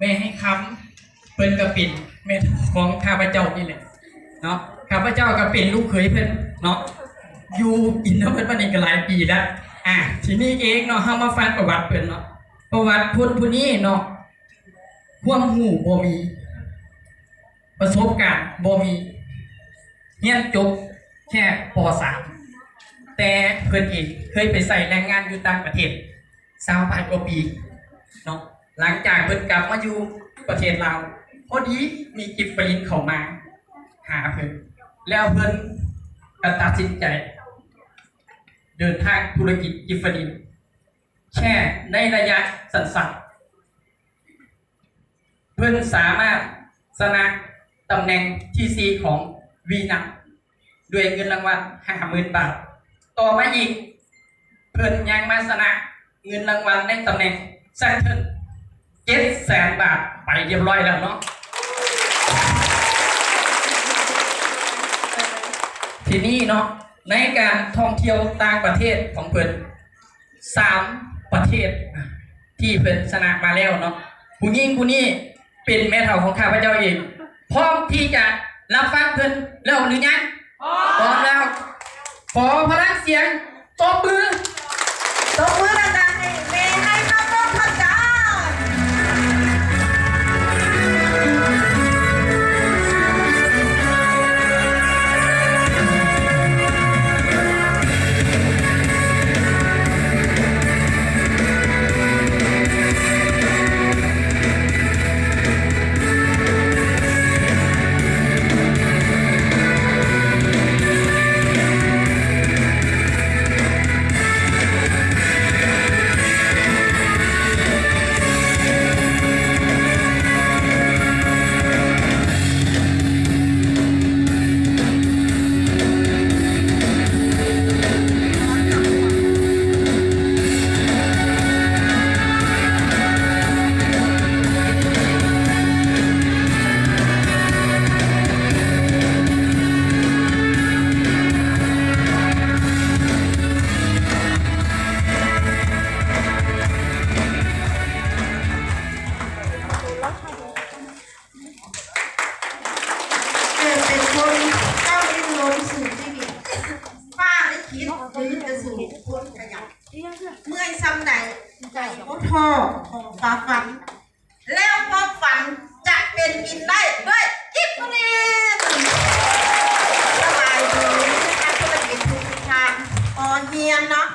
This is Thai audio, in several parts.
แม่ให้ค้ำเพิ่นก็เป็นแม่ของข้าพเจ้านี่แหละเนาะข้าพเจ้าก็เป็นลูกเขยเพิ่นเนาะอยู่กินน้ำเพิ่นมานี่ก็หลายปีแล้วทีนี้เองเนาะเฮามาฟังประวัติเพิ่นเนาะประวัติผู้นี้เนาะความรู้บ่มีประสบการณ์บ่มีเรียนจบแค่ป .3 แต่เพิ่นเองเคยไปใส่แรงงานอยู่ต่างประเทศ20กว่าปีเนาะหลังจากเพิ่นกลับมาอยู่ประเทศลาวพอดีมีกิฟต์ฟรีนเข้ามาหาเพิ่นแล้วเพิ่นก็ตัดสินใจเดินทางธุรกิจกิฟต์ฟรีนแค่ในระยะสั้นๆเพิ่นสามารถชนะตำแหน่งที่4ของวีนัมด้วยเงินรางวัล 50,000 บาทต่อมาอีกเพิ่นยังมาชนะเงินรางวัลในตำแหน่งแซนเทิล700,000 บาทไปเรียบร้อยแล้วเนาะทีนี้เนาะในการท่องเที่ยวต่างประเทศของเพิ่น3ประเทศที่เพิ่นชนะมาแล้วเนาะผู้หญิงผู้นี้เป็นแม่เฒ่าของข้าพเจ้าเองพร้อมที่จะรับฟังเพิ่นแล้วหรือยังพร้อมแล้วขอพลังเสียงตบมือดังๆให้แม่ให้ข้าวต้มข้าวจานเมื่อซ้ำใดใจก็ท้อของฟ้าฝันแล้วพอฝันจะเป็นกินได้ด้วยกิฟต์ฟรีสบายดีนะคะธุรกิจทุกทางพอเฮียนเนาะ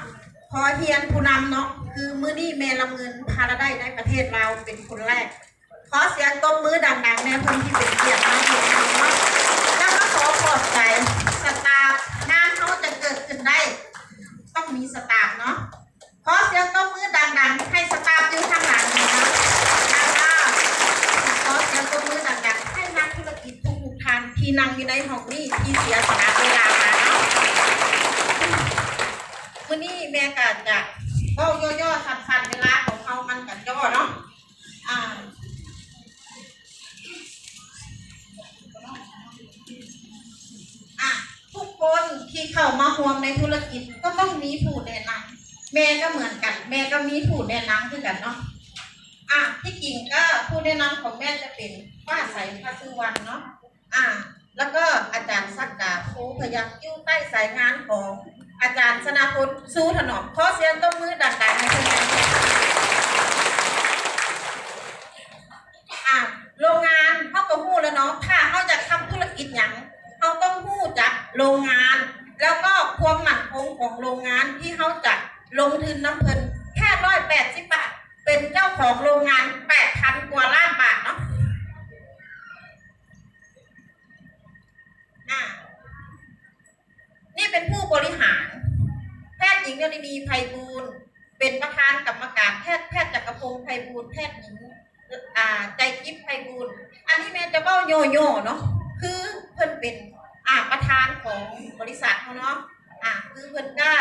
พอเฮียนผู้นำเนาะคือมื้อนี้แม่ลำเงินพาราได้ในประเทศเราเป็นคนแรกขอเสียงตบมือดังๆแม่เพิ่นที่เป็นเกียรติมากเลยนะแล้วก็ขอขอบใจสตาฟงานเขาจะเกิดขึ้นได้ต้องมีสตาฟเนาะขอเสียงตบมือดังๆให้สตาฟอยู่ข้างหลังนะคะขอเสียงตบมือดังๆให้นักธุรกิจทุกท่านที่นั่งอยู่ในห้องนี้ที่เสียสละเวลามาเนาะวันนี้แม่ก็จะเล่าย่อๆสั้นๆเวลาของเขามันกันย่อเนาะทุกคนที่เข้ามาร่วมในธุรกิจก็ต้องมีผู้แนะนำแม่ก็เหมือนกันแม่ก็มีผู้แนะนำคือกันเนาะที่จริงก็ผู้แนะนำของแม่จะเป็นป้าใสพระสุวรรณเนาะแล้วก็อาจารย์ศักดาโคพยัคฆ์อยู่ใต้สายงานของอาจารย์สนาพลสู้ถนอมขอเสียงตบมือดังๆให้เพื่อนโรงงานเขาก็ฮู้แล้วเนาะถ้าเขาจะทำธุรกิจอย่างเขาต้องฮู้จักโรงงานแล้วก็ความมั่นคงของโรงงานที่เขาจะลงทุนน้ำเพลินแค่180 บาทเป็นเจ้าของโรงงาน 8,000 กว่าล้านบาทเนาะนี่เป็นผู้บริหารแพทย์หญิงนฤดีไพบูลย์เป็นประธานกรรมการแพทย์จักรพงศ์ไพบูลย์แพทย์หญิงใจกิฟต์ไพบูลย์อันนี้แม่จะเบ้าโยเนาะคือเพิ่นเป็นประธานของบริษัทเขาเนาะคือเพิ่นก็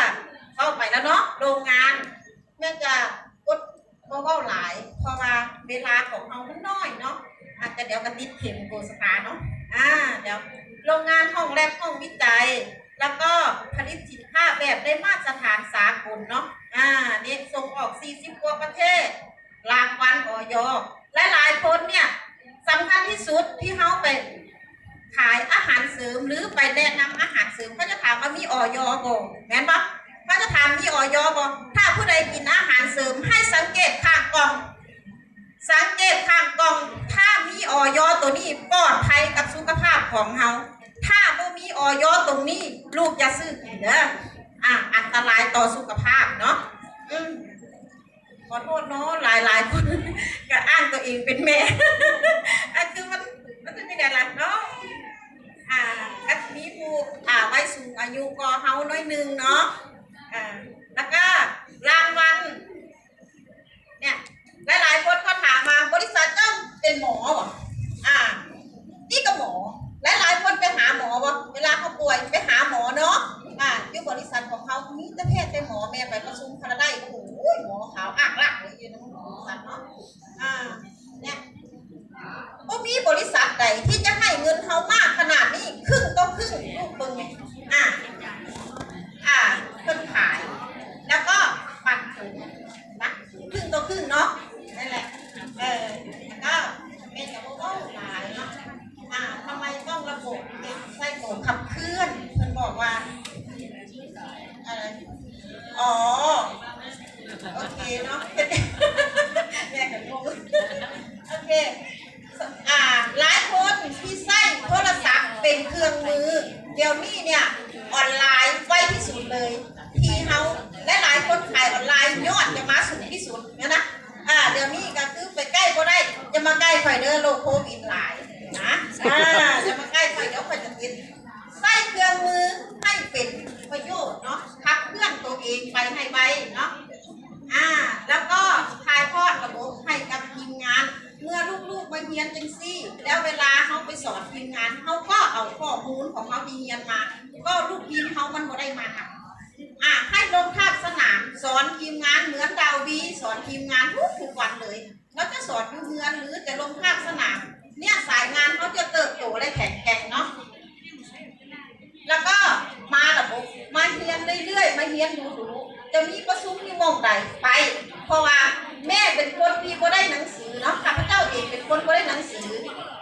เข้าไปแล้วเนาะโรงงานแม่จะกดเบ้าหลายเพราะว่าเวลาของเรามันน้อยเนาะอาจจะเดี๋ยวกระติดเข็มโฆษณาเนาะเดี๋ยวโรงงานห้องแลบห้องวิจัยแล้วก็ผลิตสินค้าแบบได้มาตรฐานสากลเนาะนี่ส่งออก40 กว่าประเทศรางวัลอยหลาย ๆคนเนี่ยสำคัญที่สุดที่เขาไปขายอาหารเสริมหรือไปแนะนำอาหารเสริมเขาจะถามว่ามีออยบ่แม่นปะเขาจะถามมีออยบ่ถ้าผู้ใดกินอาหารเสริมให้สังเกตข้างกล่องสังเกตข้างกล่องถ้ามีออยตัวนี้ปลอดภัยกับสุขภาพของเราถ้าไม่มีออยตรงนี้ลูกอย่าซื้อกินเด้ออันตรายต่อสุขภาพเนาะขอโทษเนาะหลายคนก็อ้างตัวเองเป็นแม่ คือมันจะเป็นอะไรเนาะก็มีผู้ไว้สูงอายุก็เฮาน้อยนึงเนาะแล้วก็รางวัลเนี่ยหลายคนก็ถามมาบริษัทเจ้าเป็นหมอบ่นี่ก็หมอหลายคนไปหาหมอบ่เวลาเขาป่วยไปหาหมอเนาะที่บริษัทของเขามีแต่แพทย์แต่หมอแม่ไปประชุมคณะได้โอ้โหหมอขาวอักลักเลยอยู่ในบริษัทเนาะเนี่ยก็มีบริษัทใดที่จะให้เงินเขามากขนาดนี้ครึ่งก็ครึ่งลูกเบิ่งไงเพิ่นขายแล้วก็ปันผลนะครึ่งก็ครึ่งเนาะนั่นแหละแล้วก็เป็นกับโอ้หลายเนาะทำไมต้องระบบไส้โกงขับเคลื่อนเพิ่นบอกว่าอะไรโอเคเนาะแม่กับลูกโอเคหลายคนที่ใช้โทรศัพท์เป็นเครื่องมือเดี๋ยวนี้เนี่ยออนไลน์ไวที่สุดเลยที่เฮาและหลายคนขายออนไลน์ยอดจะมาสูงที่สุดนะเดี๋ยวนี้ก็คือไปใกล้ก็ได้จะมาใกล้ไฟเดอร์โลโควิดหลายนะจะมาใกล้ไฟเดี๋ยวไฟจะติดใช้เครื่องมือให้เป็นประโยชน์เนาะขับเคลื่อนตัวเองไปให้ไวเนาะแล้วก็ถ่ายทอดระบบให้กับทีมงานเมื่อลูกๆมาเรียนจังซี่แล้วเวลาเขาไปสอนทีมงานเขาก็เอาข้อมูลของเขาที่เรียนมาก็ลูกทีมเขามันบ่ได้มาให้ลงภาพสนามสอนทีมงานเหมือนดาวบีสอนทีมงานทุกวันเลยแล้วจะสอนอยู่เมืองหรือจะลงภาพสนามเนี่ยสายงานเขาจะเติบโตและแข็งแกร่งเนาะแล้วก็มาระบบมาเรียนเรื่อยๆมาเรียนดูจะมีประชุมมีวงใดไปเพราะว่าแม่เป็นคนที่บ่ได้หนังสือเนาะข้าพเจ้าเองเป็นคนบ่ได้หนังสือ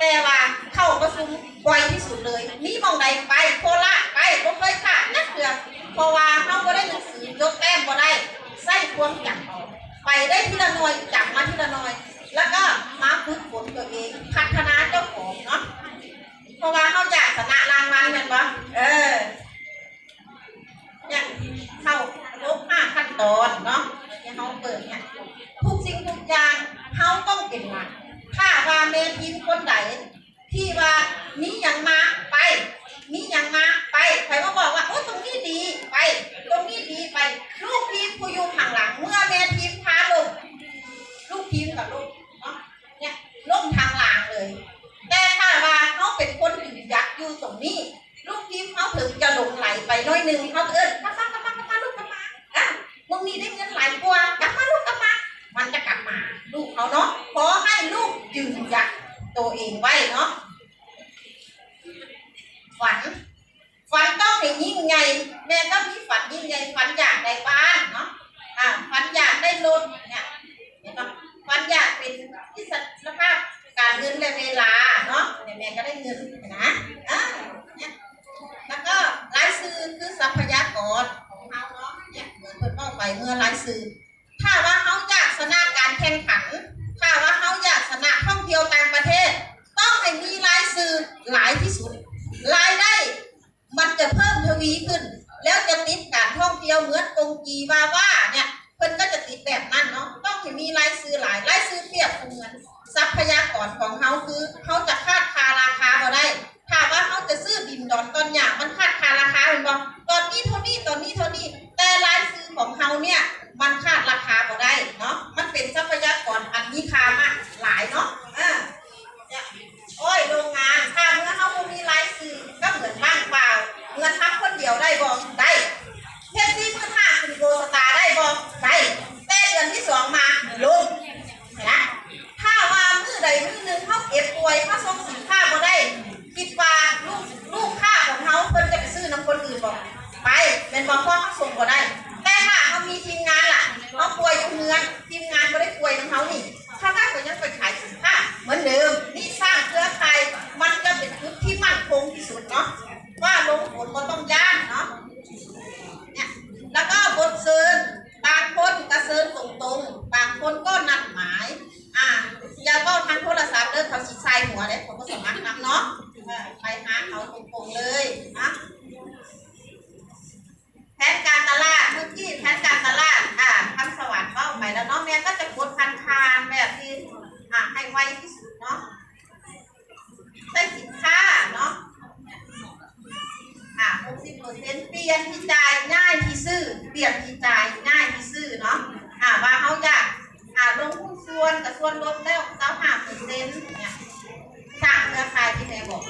แต่ว่าเข้าประชุมบ่อยที่สุดเลยมีวงใดไปโคราชไปบ่เคยขาดนักเรียนเพราะว่าเขาบ่ได้หนังสือยกแต้มบ่ได้ใส่ความจำไปได้ทีละหน่อยจำมาทีละหน่อยแล้วก็มาฝึกฝนตัวเองพัฒนาเจ้าของเนาะเพราะว่าเขาอยากชนะรางวัลกันปะเนี่ยเข้าลบ5 ขั้นตอนเนาะที่เขาเปิดเนี่ยทุกสิ่งทุกอย่างเขาต้องเป็นหลักถ้าว่าเมทีมคนไหนที่ว่ามีอย่างมาไปมีอย่างมาไปใครมาบอกว่าโอ้ตรงนี้ดีไปตรงนี้ดีไปลูกทีมผู้อยู่ข้างหลังเมื่อเมทีมพาลงลูกทีมกับลูกเนาะเนี่ยล่มทางหลังเลยแต่ถ้าว่าเขาเป็นคนถือยักษ์อยู่ตรงนี้ลูกทีมเขาถึงจะหลงไหลไปน้อยนึงเขาลูกกลับมามึงนี่ได้เงินหลายกว่ากลับมาลูกกลับมามันจะกลับมาลูกเขาเนาะขอให้ลูกยืนหยัดตัวเองไว้เนาะฝันต้องให้ยิ่งใหญ่แม่ก็มีฝันยิ่งใหญ่ฝันอยากได้บ้านเนาะฝันอยากได้รถเนี่ยเห็นปะฝันอยากเป็นที่สภาพการเงินและเวลาเนาะแม่ก็ได้เงินนะเนี่ยแล้วก็รายซื้อคือทรัพยากรของเขาเนาะเนี่ยเปิดเข้าไปเมื่อรายซื้อถ้าว่าเขาอยากชนะการแข่งขันถ้าว่าเขาอยากชนะท่องเที่ยวต่างประเทศต้องให้มีรายซื้อหลายที่สุดรายได้มันจะเพิ่มทวีขึ้นแล้วจะติดการท่องเที่ยวเหมือนกงกีวาว่าเนี่ยเพิ่นก็จะติดแบบนั้นเนาะต้องให้มีรายซื้อหลายรายซื้อเปรียบเหมือนทรัพยากรของเขาคือเขาจะคาดราคาบ่ได้ถ้าว่าเขาจะซื้อดินดอนต้นหญ้ามันคาดราคาเป็นบ่ตอนนี้เท่านี้ตอนนี้เท่านี้แต่รายซื้อของเขาเนี่ยมันคาดราคาบ่ได้เนาะมันเป็นทรัพยากรอันมีค่ามากหลายเนาะโอ้ยโรงงานถ้าเมื่อเขามีรายซื้อก็เหมือนบ้างเปล่าเงินทับคนเดียวได้บ่ได้เทสซี่มือ5คุณโกสตาร์ได้บ่ได้แต่เดือนที่2มาลงนะถ้าว่ามือใดมือหนึ่งเขาเก็บป่วยเขาส่งสินค้าบ่ได้คิดว่าลูกค้าของเขาเพิ่นจะไปซื้อน้ำคนอื่นบ่ไปเป็นบ่เพราะเขาส่งบ่ได้แต่ถ้าเขามีทีมงานล่ะเขาป่วยอยู่เมืองทีมงานบ่ได้ป่วยน้ำเขานี่ถ้าเขายังไปขายสินค้าเหมือน ให้ไวที่สุดเนาะได้สินค้าเนาะ60%เปลี่ยนที่จ่ายง่ายที่ซื้อเปลี่ยนที่จ่ายง่ายที่ซื้อเนาะว่าเขาอยากลงหุ้นส่วนกับส่วนลดแล้ว25%เนี่ยสร้างเครือข่ายที่แม่บอก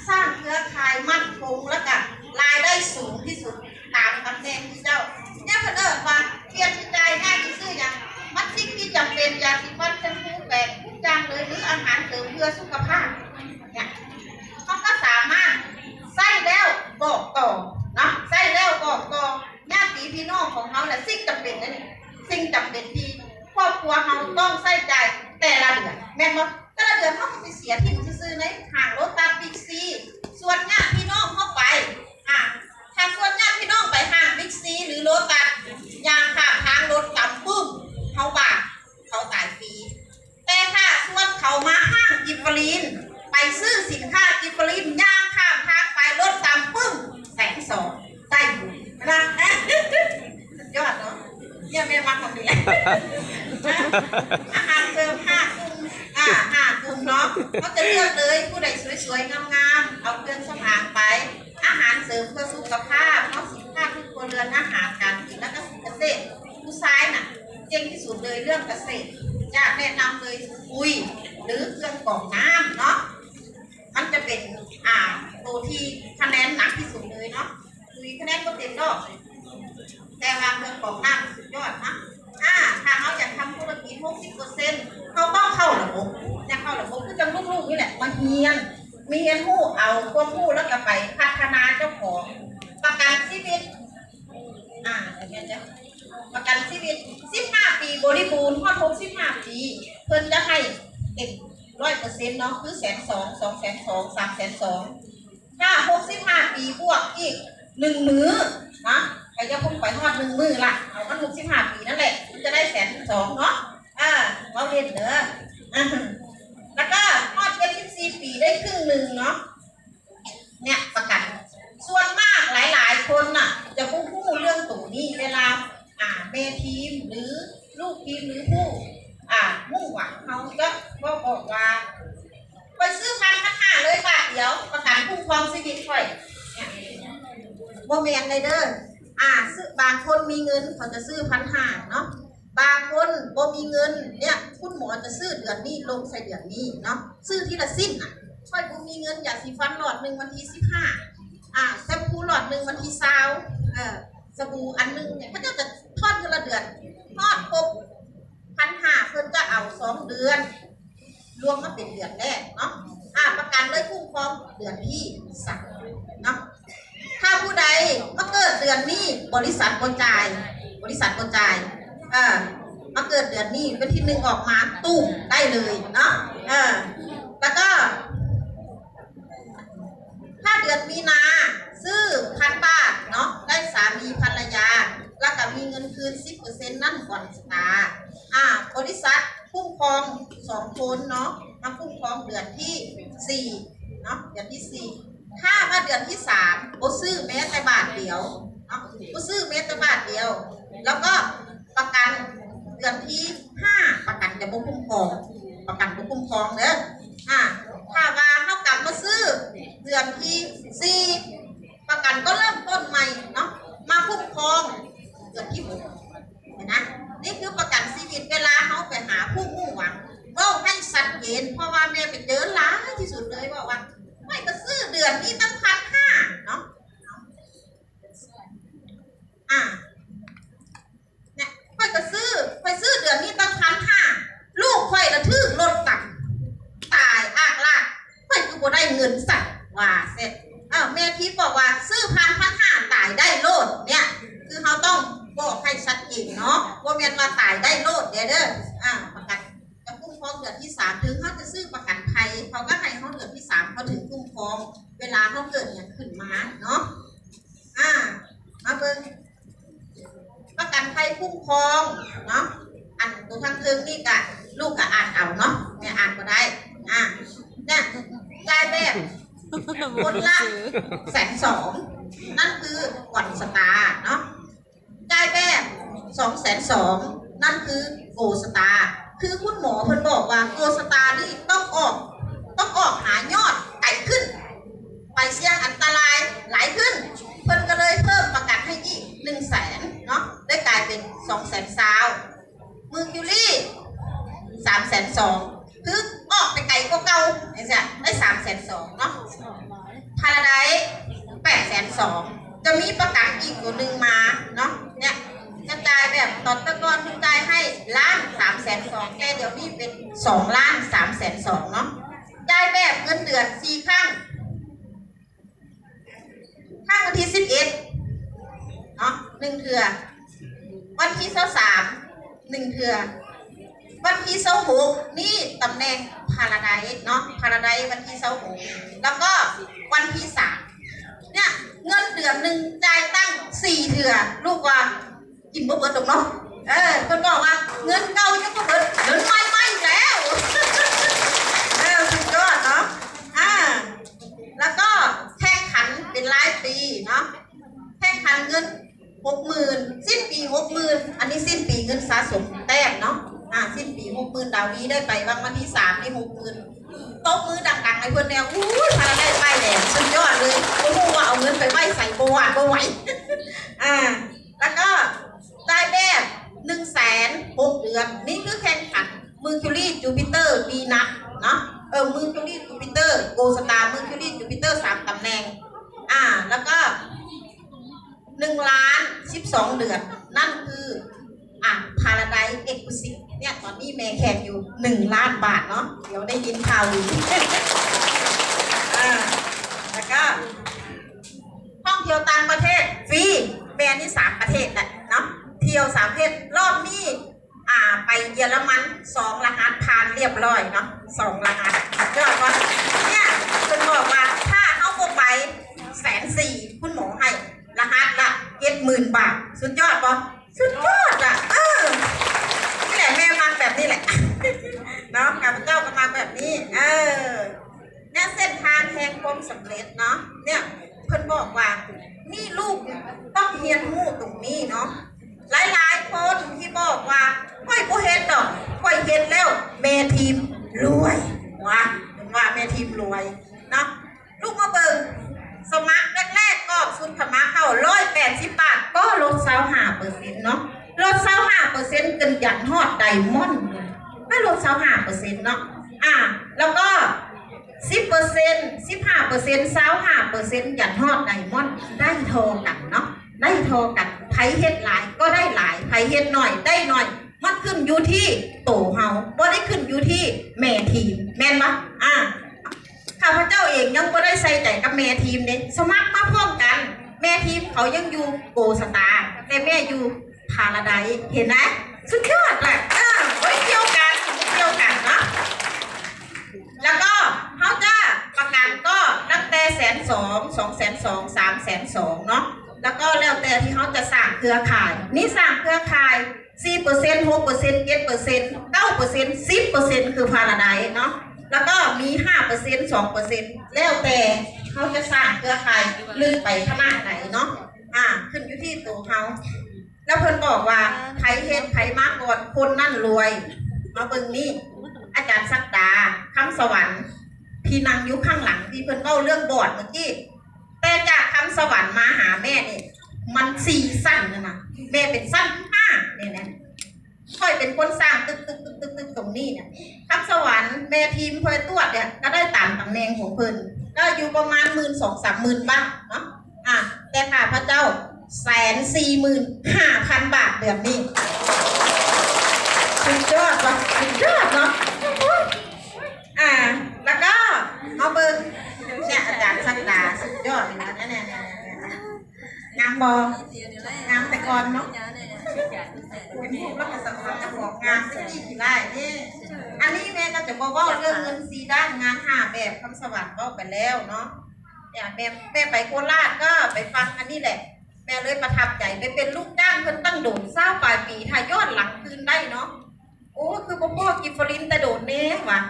สร้างเครือข่ายมั่นคงแล้วก็รายได้สูงที่สุดตามตำแหน่งที่เจ้าเนี่ยเพิ่นว่าเปลี่ยนที่จ่ายง่ายที่ซื้ออย่างมันสิ่งที่จำเป็นยาสีฟันแชมพูแปรงทุกอย่างเลยหรืออาหารเสริมเพื่อสุขภาพเนี่ยเขาก็สามารถใส่แล้วบอกต่อเนาะใส่แล้วบอกต่อญาติพี่น้องของเขาแหละสิ่งจำเป็นนั่นเองสิ่งจำเป็นที่ครอบครัวเขาต้องใส่ใจแต่ละเดือนแม่นบ่แต่ละเดือนเขาก็ไปเสียที่ซื้อในห้างโลตัสบิ๊กซีส่วนญาติพี่น้องเข้าไปถ้าส่วนญาติพี่น้องไปห้างบิ๊กซีหรือโลตัสยางข้ามทางรถต่ำปุ๊บเขาบาปเขาตายฟรีแต่ถ้าส่วนเขามาห้างกิฟฟรีนไปซื้อสินค้ากิฟฟรีนย่างข้ามทางไปรถต่ำปุ๊บ120,000ได้บุญนะยอดเนาะเนี่ยแม่มาคนเดียวอาหารเสริม5 กลุ่ม5 กลุ่มเนาะเขาจะเลือกเลยผู้ใดสวยๆงามๆเอาเครื่องสำอางไปอาหารเสริมเพื่อสุขภาพเนาะสินค้าทุกครัวเรือนอาหารการกินแล้วก็เกษตรผู้ชายน่ะเก่งที่สุดเลยเรื่องเกษตรอยากแนะนำเลยปุ๋ยหรือเครื่องกรองน้ำเนาะมันจะเป็นตัวที่คะแนนหนักที่สุดเลยเนาะปุ๋ยคะแนนก็เต็มดอกแต่ว่าเครื่องกรองน้ำสุดยอดนะถ้าเขาอยากทำธุรกิจ60%เขาต้องเข้าระบบคือจังลูกๆนี่แหละมาเรียนรู้เอาความรู้แล้วก็ไปพัฒนาเจ้าของประกันชีวิตประกันชีวิต15 ปีบริบูรณ์15 ปีเพิ่นจะให้เต็ม100%เนาะคือ120,000 220,000 320,000ถ้า65 ปีบวกอีก1 มื้อนะใครจะพุ่งไปทอด1 มื้อล่ะเอามัน65 ปีนั่นแหละมันจะได้120,000เนาะเราเรียนเด้อแล้วก็ทอด74 ปีได้ครึ่งหนึ่งเนาะเนี่ยประกันส่วนมากหลายๆคนน่ะจะพูดเรื่องตรงนี้เวลาแม่ทีมหรือลูกทีมหรือผู้มุ่งหวังเขาก็บอกว่าไปซื้อ1,500เลยบาทเดียวประกันคุ้มครองชีวิตค่อยบ่แม่นเลยเด้อซื้อบางคนมีเงินเขาจะซื้อ1,500เนาะบางคนบ่มีเงินเนี่ยคุณหมอจะซื้อเดือนนี้ลงใส่เดือนนี้เนาะซื้อทีละสิ้นค่อยบ่มีเงินอยากสีฟันหลอดนึงวันที่15แชมพูหลอดนึงวันที่20สบู่อันนึงเนี่ยเขาจะทอดทีละเดือนทอดครบ1,500เพิ่นจะเอา2 เดือนรวมมาเป็นเดือนแรกเนาะประกันเลยคุ้มครองเดือนที่3เนาะถ้าผู้ใดมาเกิดเดือนนี้บริษัทบ่จ่ายมาเกิดเดือนนี้วันที่1ออกมาตุ้มได้เลยเนาะแล้วก็ถ้าเดือนมีนาซื้อ1,000 บาทเนาะได้สามีภรรยาแล้วก็มีเงินคืน 10% นั่นก่อนสตาร์บริษัทคุ้มครอง2 คนเนาะมาคุ้มครองเดือนที่4เนาะเดือนที่4ถ้ามาเดือนที่3บ่ซื้อแม้แต่บาทเดียวเนาะบ่ซื้อแม้แต่บาทเดียวแล้วก็ประกันเดือนที่5ประกันจะบ่คุ้มครองเด้อถ้าว่าเฮากลับมาซื้อเดือนที่4ประกันก็เริ่มต้นใหม่เนาะมาคุ้มครองเดือนที่6เห็นนะนี่คือประกันชีวิตเวลาเฮาไปหาผู้มุ่งหวังเว้าให้ชัดเจนเพราะว่าแม่ไปเจอหลายที่สุดเลยว่าไม่ก็ซื้อเดือนนี้ตั้ง1,500เนาะเนี่ยค่อยก็ซื้อเดือนนี้ตั้ง1,500ลูกค่อยละถึกรถตักตายลากค่อยคือบ่ได้เงินสัตว์ว่าเสร็จแม่พี่บอกว่าซื้อ1,500ตายได้โลดเนี่ยคือเขาต้องบอกให้ชัดเจนเนาะว่าแม่นว่าตายได้โลดเด้อประกันจะคุ้มครองเดือนที่3ถึงเขาจะซื้อประกันภัยเขาก็ให้เขาเดือนที่3เขาถึงคุ้มครองเวลาเขาเกิดอย่างขึ้นมาเนาะมาเบิ่งประกันภัยคุ้มครองเนาะอันตัวทางเทิงนี่กะลูกกะอ่านเอาเนาะแม่อ่านก็ได้เนี่ยได้แบบคนละ120,000นั่นคือก่อนสตาร์เนาะได้แบบ220,000นั่นคือโกสตาร์คือคุณหมอเพิ่นบอกว่าโกสตา 300,002เนาะพาราไดซ์802,000จะมีประกันอีกตัวหนึ่งมาเนาะเนี่ยจะจ่ายแบบตอนตะกอนคุณจ่ายให้1,302,000แต่เดี๋ยวนี้เป็น2,302,000เนาะจ่ายแบบเงินเดือน4ครั้งวันที่11เนาะ1เทื่อวันที่23 1เทื่อวันที่26นี่ตำแหน่งพาราไดซ์เนาะพาราไดซ์วันที่26แล้วก็วันที่3เนี่ยเงินเดือนหนึ่งจ่ายตั้ง4เทื่อลูกว่ากินบ่เบิดดอกเนาะเพิ่นบอกว่าเงินเก่ายังบ่เบิดเงินใหม่ๆแล้วสุดยอดเนาะแล้วก็แข่งขันเป็นรายปีเนาะแข่งขันเงิน60,000สิ้นปี60,000อันนี้สิ้นปีเงินสะสมแต้มเนาะสิ้นปี60,000ดาวนี้ได้ไปวันที่3นี่60,000ตบมือดังๆให้เพิ่นแนวอู้ยพาได้ไปแหละสุดยอดเลยโอ้โหว่าเอาเงินไปไว้ใส่บ่หวาดบ่ไหวแล้วก็ได้แบบ100,000 6 เดือนนี่คือแข่งขันMercury Jupiter Venus เนาะMercury Jupiter Gold Star Mercury Jupiter 3ตำแหน่งแล้วก็1,12,000 เดือนนั่นคือParadise Exclusive เนี่ยตอนนี้แม่แขกอยู่1,000,000 บาทเนาะเดี๋ยวได้ยินข่าวดีแล้วก็ท่องเที่ยวต่างประเทศฟรีแบรนด์ที่3ประเทศแหละเนาะเที่ยว3ประเทศรอบนี้ไปเยอรมัน2 รหัสผ่านเรียบร้อยเนาะ2 รหัสยอดว่าเนี่ยคุณบอกว่าถ้าเอาพวกไป140,000คุณหมอให้รหัสละ70,000 บาทสุดยอดปะสุดยอดนี่แหละแม่มาแบบนี้แหละเนาะข้าพเจ้าก็มาแบบนี้เนี่ยเส้นทางแห่งความสำเร็จเนาะเนี่ยเพิ่นบอกว่านี่ลูกต้องเรียนรู้ตรงนี้เนาะหลายๆคนที่บอกว่าค่อยบ่เฮ็ดดอกค่อยเฮ็ดแล้วแม่ทีมรวยว่าแม่ทีมรวยเนาะลูกมาเบิ่งสมัครแรกๆก็สุดขมาเข้า180 บาทก็ลด25%เนาะลด25%กันยันฮอดไดมอนด์ก็ลด25%เนาะแล้วก็10% 15% 25%ยันฮอดไดมอนด์ได้โทรกันเนาะได้โทรกันไผเฮ็ดหลายก็ได้หลายไผเฮ็ดน้อยได้น้อยมันขึ้นอยู่ที่โตเฮาบ่ได้ขึ้นอยู่ที่แม่ทีมแม่นบ่ข้าพเจ้าเองยังบ่ได้ใส่ใจกับแม่ทีมเด้สมัครมาพร้อมกันแม่ทีมเขายังอยู่โกสตาร์แต่แม่อยู่พาราไดซ์เห็นไหมสุดยอดแหละเกี่ยวกันเนาะแล้วก็เขาจะประกันก็ตั้งแต่120,000 220,000 320,000เนาะแล้วก็แล้วแต่ที่เขาจะสร้างเครือข่ายนี่สร้างเครือข่าย 4% 6% 7% 9% 10% คือพาราไดซ์เนาะแล้วก็มี 5% 2% แล้วแต่เขาจะสร้างเครือข่ายลื่นไปขนาดไหนเนาะขึ้นอยู่ที่ตัวเขาแล้วเพิ่นบอกว่าไผเฮ็ดไผมากก่อนคนนั่นรวยมาเบิ่งนี่อาจารย์ศักดาคำสวรรค์ที่นั่งอยู่ข้างหลังที่เพิ่นเล่าเรื่องบอดเมื่อกี้แต่จากคำสวรรค์มาหาแม่นี่มัน4 สั้นนะแม่เป็นสั้น5เนี่ยนะค่อยเป็นคนสร้างตึกตรงนี้เนี่ยคำสวรรค์แม่ทีมคอยตรวจเนี่ยก็ได้ตามตำแหน่งของเพิ่นก็อยู่ประมาณ12,000-13,000 บาทเนาะแต่ข้าพเจ้า145,000 บาทแบบนี้สุดยอดว่ะสุดยอดเนาะแล้วก็มาเบิ่งเนี่ยอาจารย์ศักดาสุดยอดเลยนะเนี่ยงามบองามแต่ก่อนเนาะเป็นผู้รับประสานจะบอกงานที่ดีได้เนี่ยอันนี้แม่ก็จะบอกว่าเรื่องเงิน4 ด้านงาน5 แบบคำสวรรค์ก็ไปแล้วเนาะอย่างแม่ไปโคราชก็ไปฟังอันนี้แหละแม่เลยประทับใจไปเป็นลูกจ้างเพิ่นตั้งโดด20 ปลายปีถ้ายอดหลังคืนได้เนาะโอ้คือพ่อกิฟฟรินแต่โดดเน่ว่ะ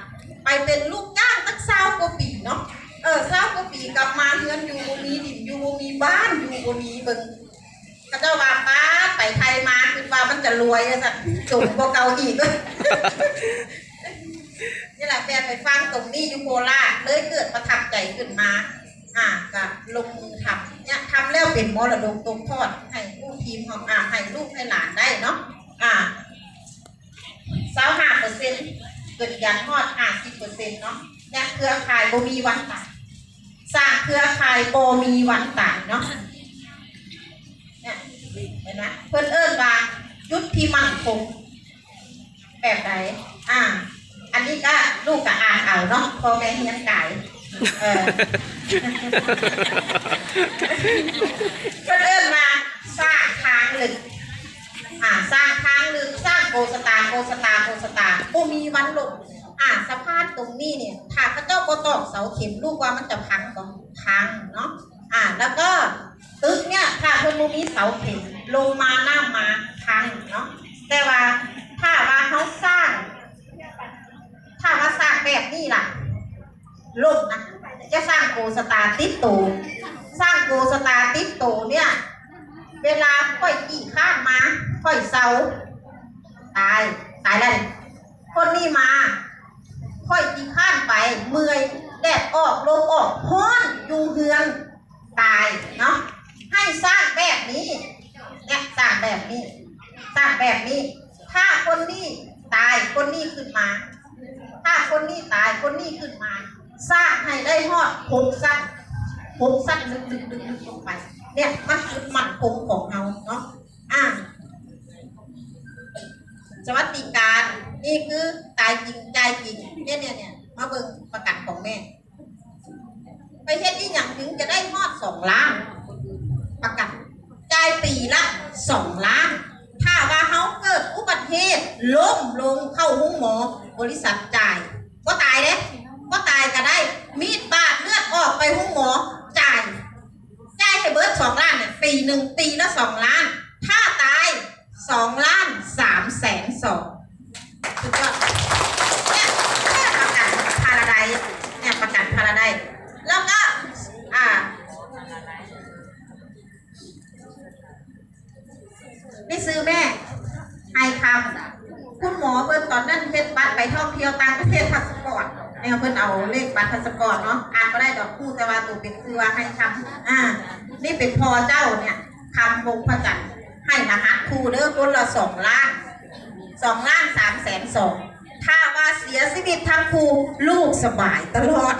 ไปเป็นลูกจ้างตั้ง20 กว่าปีเนาะ20 กว่าปีกลับมาเฮือนอยู่บ่มีดินอยู่บ่มีบ้านอยู่บ่มีเบิ่งก็เจ้าว่าป้าไปไทยมาคือว่ามันจะรวยซะจนกว่าเก่าอีกเลยนี่แหละแม่ไปฟังตรงนี้อยู่โคราชเลยเกิดประทับใจขึ้นมาก็ลงมือทำเนี่ยทำแล้วเป็นมรดกตกทอดให้ลูกทีมของให้ลูกให้หลานได้เนาะ25% เกิดยันทอด50%เนาะเนี่ย เครือข่ายบ่มีวันตายสร้างเครือข่ายบ่มีวันตายเนาะเนี่ยเห็นไหมเพิ่นเอิ้นว่ายุทธที่มั่นคงแบบไหนอันนี้ก็ลูกก็อ่านเอาเนาะพ่อแม่เฮียนไก่เพิ่นเอิ้นมาสร้างทางลึกสร้างทางลึกสร้างโกสตาบ่มีวันลงสะพานตรงนี้เนี่ยถ้าพระเจ้าบ่ตอกเสาเข็มลูกว่ามันจะพังบ่พังเนาะแล้วก็ตึกเนี่ยถ้าเพิ่นบ่มีเสาเข็มลงมาน้ำมาพังเนาะแต่ว่าถ้าว่าเขาสร้างแบบนี้ล่ะล่มนะจะสร้างโกสตาติดโตสร้างโกสตาติดโตเนี่ยเวลาค่อยขี่ข้ามมาค่อยเสาตายเลยคนนี้มาค่อยขี่ข้ามไปเมื่อยแดดออกลมออกฮ้อนอยู่เฮือนตายเนาะให้สร้างแบบนี้เนี่ยสร้างแบบนี้ถ้าคนนี้ตายคนนี้ขึ้นมาถ้าคนนี้ตายคนนี้ขึ้นมาสร้างให้ได้ฮอด6 สั้นดึกลงไปเนี่ยมันคือมั่นคงของเราเนาะสวัสดิการนี่คือตายจริงใจจริงเนี่ยมาเบิ่งประกันของแม่ไปเฮ็ดอีหยังถึงจะได้ฮอด2 ล้านประกันจ่ายปีละ2 ล้านถ้าว่าเขาเกิดอุบัติเหตุล้มลงเข้าห้องหมอบริษัทจ่ายก็ตายเด้ก็ตายก็ได้มีดบาดเลือดออกไปห้องหมอจ่ายให้เบิร์ด2 ล้านเนี่ยปีหนึ่งปีละ2 ล้านถ้าตาย2,302,000ถูกต้องเนี่ยประกันพาราไดซ์เนี่ยประกันพาราไดซ์แล้วก็นี่ซื้อแม่ไอคำคุณหมอเพิ่นตอนนั้นเฮ็ดบัตรไปท่องเที่ยวต่างประเทศพาสปอร์ตเนี่ยเพิ่นเอาเลขบัตรพาสปอร์ตเนาะอ่านก็ได้ดอกคู่แต่ว่าตัวเป็นคือว่าให้คำนี่เป็นพ่อเจ้าเนี่ยคำวงพระจันทร์ให้รหัสคู่เด้อคนละ2 ล้าน2,302,000ถ้าว่าเสียชีวิตทั้งคู่ลูกสบายตลอด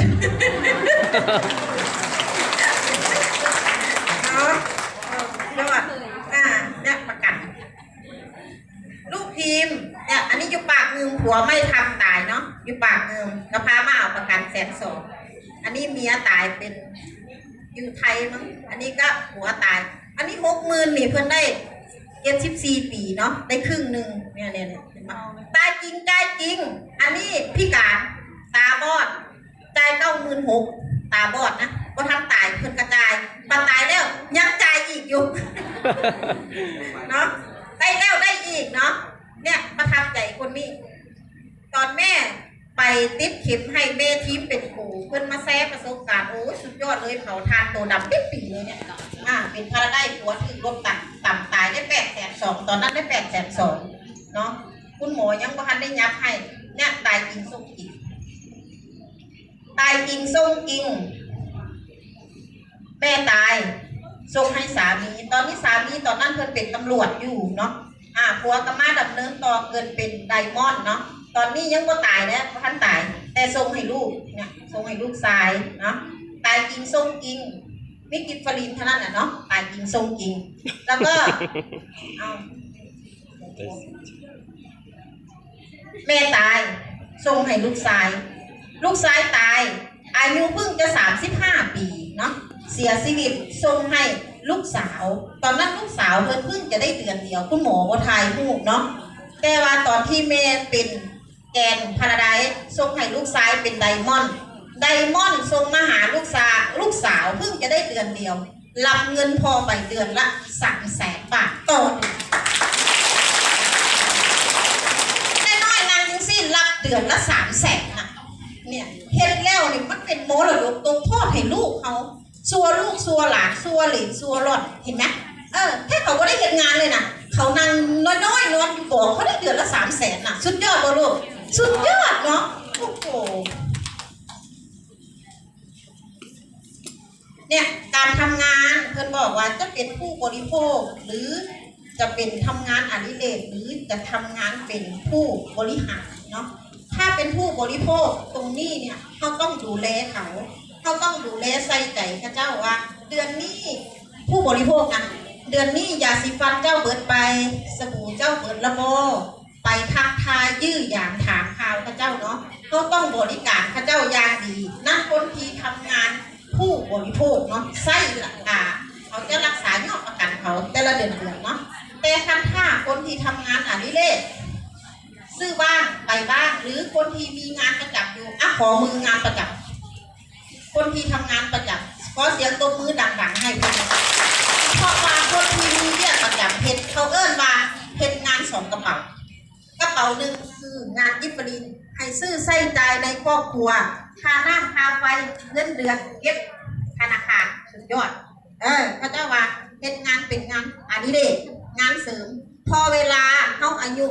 เนาะยอดเนี่ยประกันลูกทีมเนี่ยอันนี้อยู่ปากเงิมผัวไม่ทำตายเนาะอยู่ปากเงิมกระพามาเอาประกัน120,000อันนี้เมียตายเป็นอยู่ไทยมั้งอันนี้ก็ผัวตายอันนี้60,000นี่เพิ่นได้74 ปีเนาะได้ครึ่งหนึ่งเนี่ยตายจริงอันนี้พิการตาบอดจ่าย96,000ตาบอดนะก็ทำตายเพิ่นกระจายมาตายแล้วยังจ่ายอีกอยู่ เนาะได้แล้วได้อีกเนาะเนี่ยประทับใจคนนี้ตอนแม่ไปติดเข็มให้แม่ทีมเป็นครูเพิ่นมาแซ่ประสบการณ์โอ้สุดยอดเลยเผาทานตัวดำปีเลยเนี่ยเป็นพาราได้ผัวถึงลมต่ำตายได้802,000ตอนนั้นได้802,000เนาะคุณหมอยังบ่ทันได้ยับให้เนี่ยตายจริงส่งจริงแม่ตายส่งให้สามีตอนนี้สามีตอนนั้นเพิ่นเป็นตำรวจอยู่เนาะผัวก็มาดำเนินต่อเกินเป็นไดมอนด์เนาะตอนนี้ยังบ่ตายแล้วบ่ทันตายแต่ส่งให้ลูกเนี่ยส่งให้ลูกชายเนาะตายจริงส่งจริงมีกิฟฟลินเท่านั้นน่ะเนาะตายจริงส่งจริงแล้วก็แม่ตายส่งให้ลูกชายตายอายุเพิ่งจะ35 ปีเนาะเสียชีวิตส่งให้ลูกสาวตอนนั้นลูกสาวเพิ่งจะได้เดือนเดียวคุณหมอบ่ทายรูปเนาะแต่ว่าตอนที่แม่เป็นแกนพาราไดซ์ส่งให้ลูกชายเป็นไดมอนด์ส่งมาหาลูกสาวเพิ่งจะได้เดือนเดียวรับเงินพอไปเดือนละ300,000 บาทต่อเดือนได้น้อยนางจังซี่รับเดือนละ300,000น่ะเนี่ยเฮ็ดแล้วนี่มันเป็นมรดกตกทอดให้ลูกเขาซัวลูกซัวหลานซัวเหลนซัวหลอดเห็นไหมแค่เขาก็ได้เห็นงานเลยนะเขานั่งน้อยนอนอยู่บ่อเขาได้เดือนละ300,000น่ะสุดยอดบ่ลูกสุดยอดเนาะโอ้โหเนี่ยการทำงานเพิ่นบอกว่าจะเป็นผู้บริโภคหรือจะเป็นทำงานอดิเรกหรือจะทำงานเป็นผู้บริหารเนาะถ้าเป็น เป็นผู้บริโภคตรงนี้เนี่ยเขาต้องดูแลเขาต้องดูแลใส่ใจข้าเจ้าว่า เดือนนี้ผู้บริโภคนะเดือนนี้ยาสีฟันเจ้าเบิดไปสบู่เจ้าเบิดละโบไปทักทายยื้ออย่างถามข่าวข้าเจ้าเนาะเขาต้องบริการข้าเจ้าอย่างดีนั่นคนที่ทำงานผู้บริโภคเนาะไส้หลักเขาจะรักษายอดประกันเขาแต่ละเดือนเนาะแต่คันถ้าคนที่ทำงานดิเรกซื้อบ้างไปบ้างหรือคนที่มีงานประจำอยู่ขอมืองานประจำคนที่ทำงานประจำขอเสียงตบมือดังๆให้เพื่อนเพราะว่าคนที่มีเรียกประจำเพชรเขาเอิ้นว่าเพชรงาน2กระเป๋าหนึ่งคืองานยิบรินให้ซื้อใส่ใจในครอบครัวค่าน้ำค่าไฟเงินเดือนเก็บธนาคารสุดยอดพระเจ้าว่าเป็นงานเป็นงานอดิเรกงานเสริมพอเวลาเขาอายุ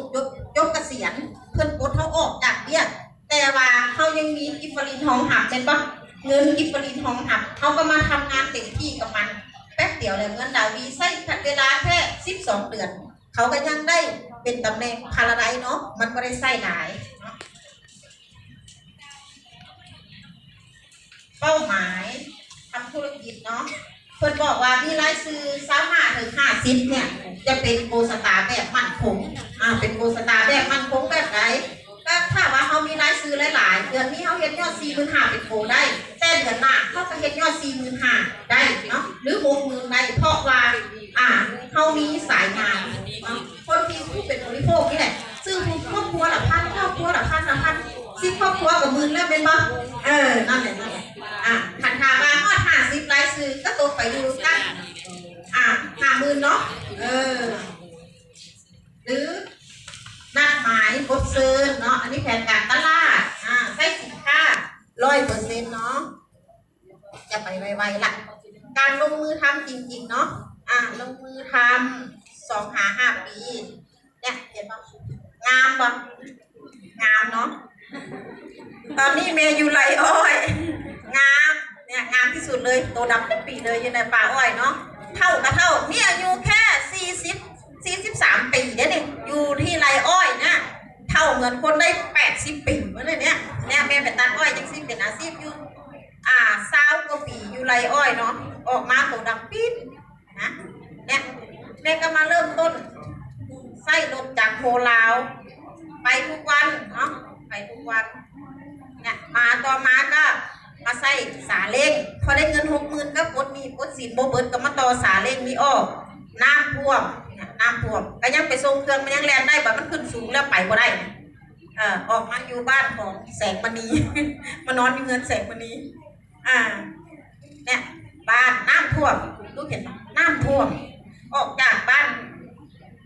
ยกเกษียณเพิ่นกดเขาออกจากเบี้ยแต่ว่าเขายังมีกิฟต์ลินทองหับเป็นปะเงินกิฟต์ลินทองหับเขาก็มาทำงานเต็มที่กับมันแป๊บเดียวเลยเงินดาวีใช้เวลาแค่12 เดือนเขาก็ยังได้เป็นตำแหน่งพาราไดเนาะมันก็ได้ใส่หลายเป้าหมายทำธุรกิจเนาะเพิ่นบอกว่ามีรายซื้อ35 ถึง 50เนี่ยจะเป็นโกสตาร์แบบมั่นคงเป็นโกสตาร์แบบมั่นคงแบบไหนก็ถ้าว่าเขามีรายซื้อหลายๆเดือนนี้เขาเฮ็ดยอด 45,000 เป็นโกได้แต่เดือนหน้าเขาก็เฮ็ดยอด 45,000 ได้เนาะหรือ 60,000 ได้เพราะว่าเขามีสายงานคนที่ผู้เป็นบริโภคนี่แหละซื้อครอบครัวละพันครอบครัวละพัน10 ครอบครัวกับ10,000แล้วเป็นบ่นั่นแหละคันถามว่าฮอด50รายซื้อก็ตกไปอยู่กัน50,000เนาะหรือนัดหมายบทเซิร์นเนาะอันนี้แผนการตลาดใช้สินค้า 100% เนาะจะไปไวๆล่ะการลงมือทำจริงๆเนาะลงมือทำ2-5 ปีเนี่ยเห็นป่ะงามป่ะงามเนาะตอนนี้เมย์อยู่ไรอ้อยงามเนี่ยงามที่สุดเลยโตดำเป็นปีเลยอยู่ในป่าอ้อยเนาะเท่ากับเท่าเนี่ยอายุแค่43 ปีเนี่ยอยู่ที่ไรอ้อยนะเท่าเหมือนคนได้80 ปีเหมือนเลยเนี่ยแม่เป็นตัดอ้อยจังสิเป็นอาชีพอยู่20 กว่าปีอยู่ไรอ้อยเนาะออกมาโตดำปี๊ดนะเนี่ยแม่ก็มาเริ่มต้นไส้รถจากโคลาวไปทุกวันเนาะไปทุกวันเนี่ยมาต่อมาก็มาใส่สาเล้งพอได้เงิน60,000ก็กดมีกดสินโบเบิร์ตก็มาต่อสาเล้งมีอ้อน้ำท่วมก็ยังไปส่งเครื่องมันยังแลนได้แบบมันขึ้นสูงแล้วไปบ่ได้ออกมาอยู่บ้านของแสงมณี มานอนอยู่เงินแสงมณีเนี่ยบ้านน้ำท่วมรู้เห็นไหมน้ำท่วมออกจากบ้าน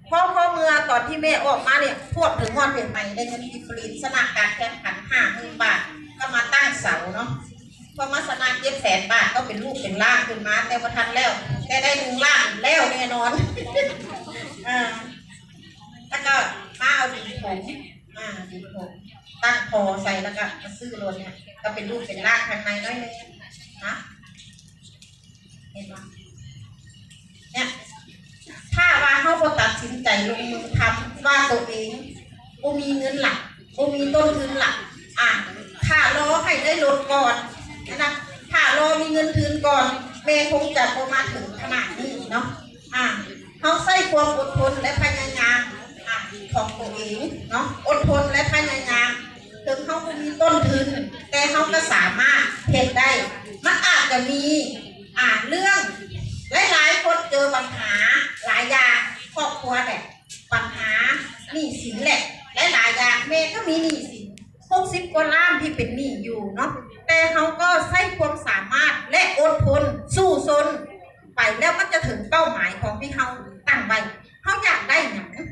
พ่อเมื่อตอนที่แม่ออกมาเนี่ยท่วมถึงฮอดเปลี่ยนใหม่ได้เงินดิฟรีสมัครการแข่งขัน50,000 บาทก็มาตั้งเสาเนาะพอมาสมัคร700,000 บาทก็เป็นลูกเป็นล่างขึ้นมาแต่พอทันแล้วแต่ได้1 ล้านแล้วแน่นอนแล้วก็มาเอาดินผมตั้งคอใส่แล้วก็มาซื้อรถเนี่ยก็เป็นลูกเป็นล่างข้างในน้อยนึงนะเห็นไหมเนี่ยถ้าว่าเขาพอตัดสินใจลงมือทำว่าตัวเองกูมีเงินหลักกูมีต้นทุนหลักถ้ารอให้ได้ลดก่อนนะถ้ารอมีเงินทุนก่อนแม่คงจะประมาณถึงขนาดนี้เนาะเขาใส่ความอดทนและพยายามของตัวเองเนาะอดทนและพยายามถึงเขาไม่มีต้นทุนแต่เขาก็สามารถเห็นได้มันอาจจะมีเรื่องหลายคนเจอปัญหาหลายอย่างครอบครัวแหละปัญหาหนี้สินแหละหลายอย่างแม่ก็มีหนี้สิน60 กว่าล้านที่เป็นหนี้อยู่เนาะแต่เขาก็ใช้ความสามารถและอดทนสู้ซนไปแล้วมันจะถึงเป้าหมายของที่เขาตั้งไว้เขาอยากได้อย่างนั้น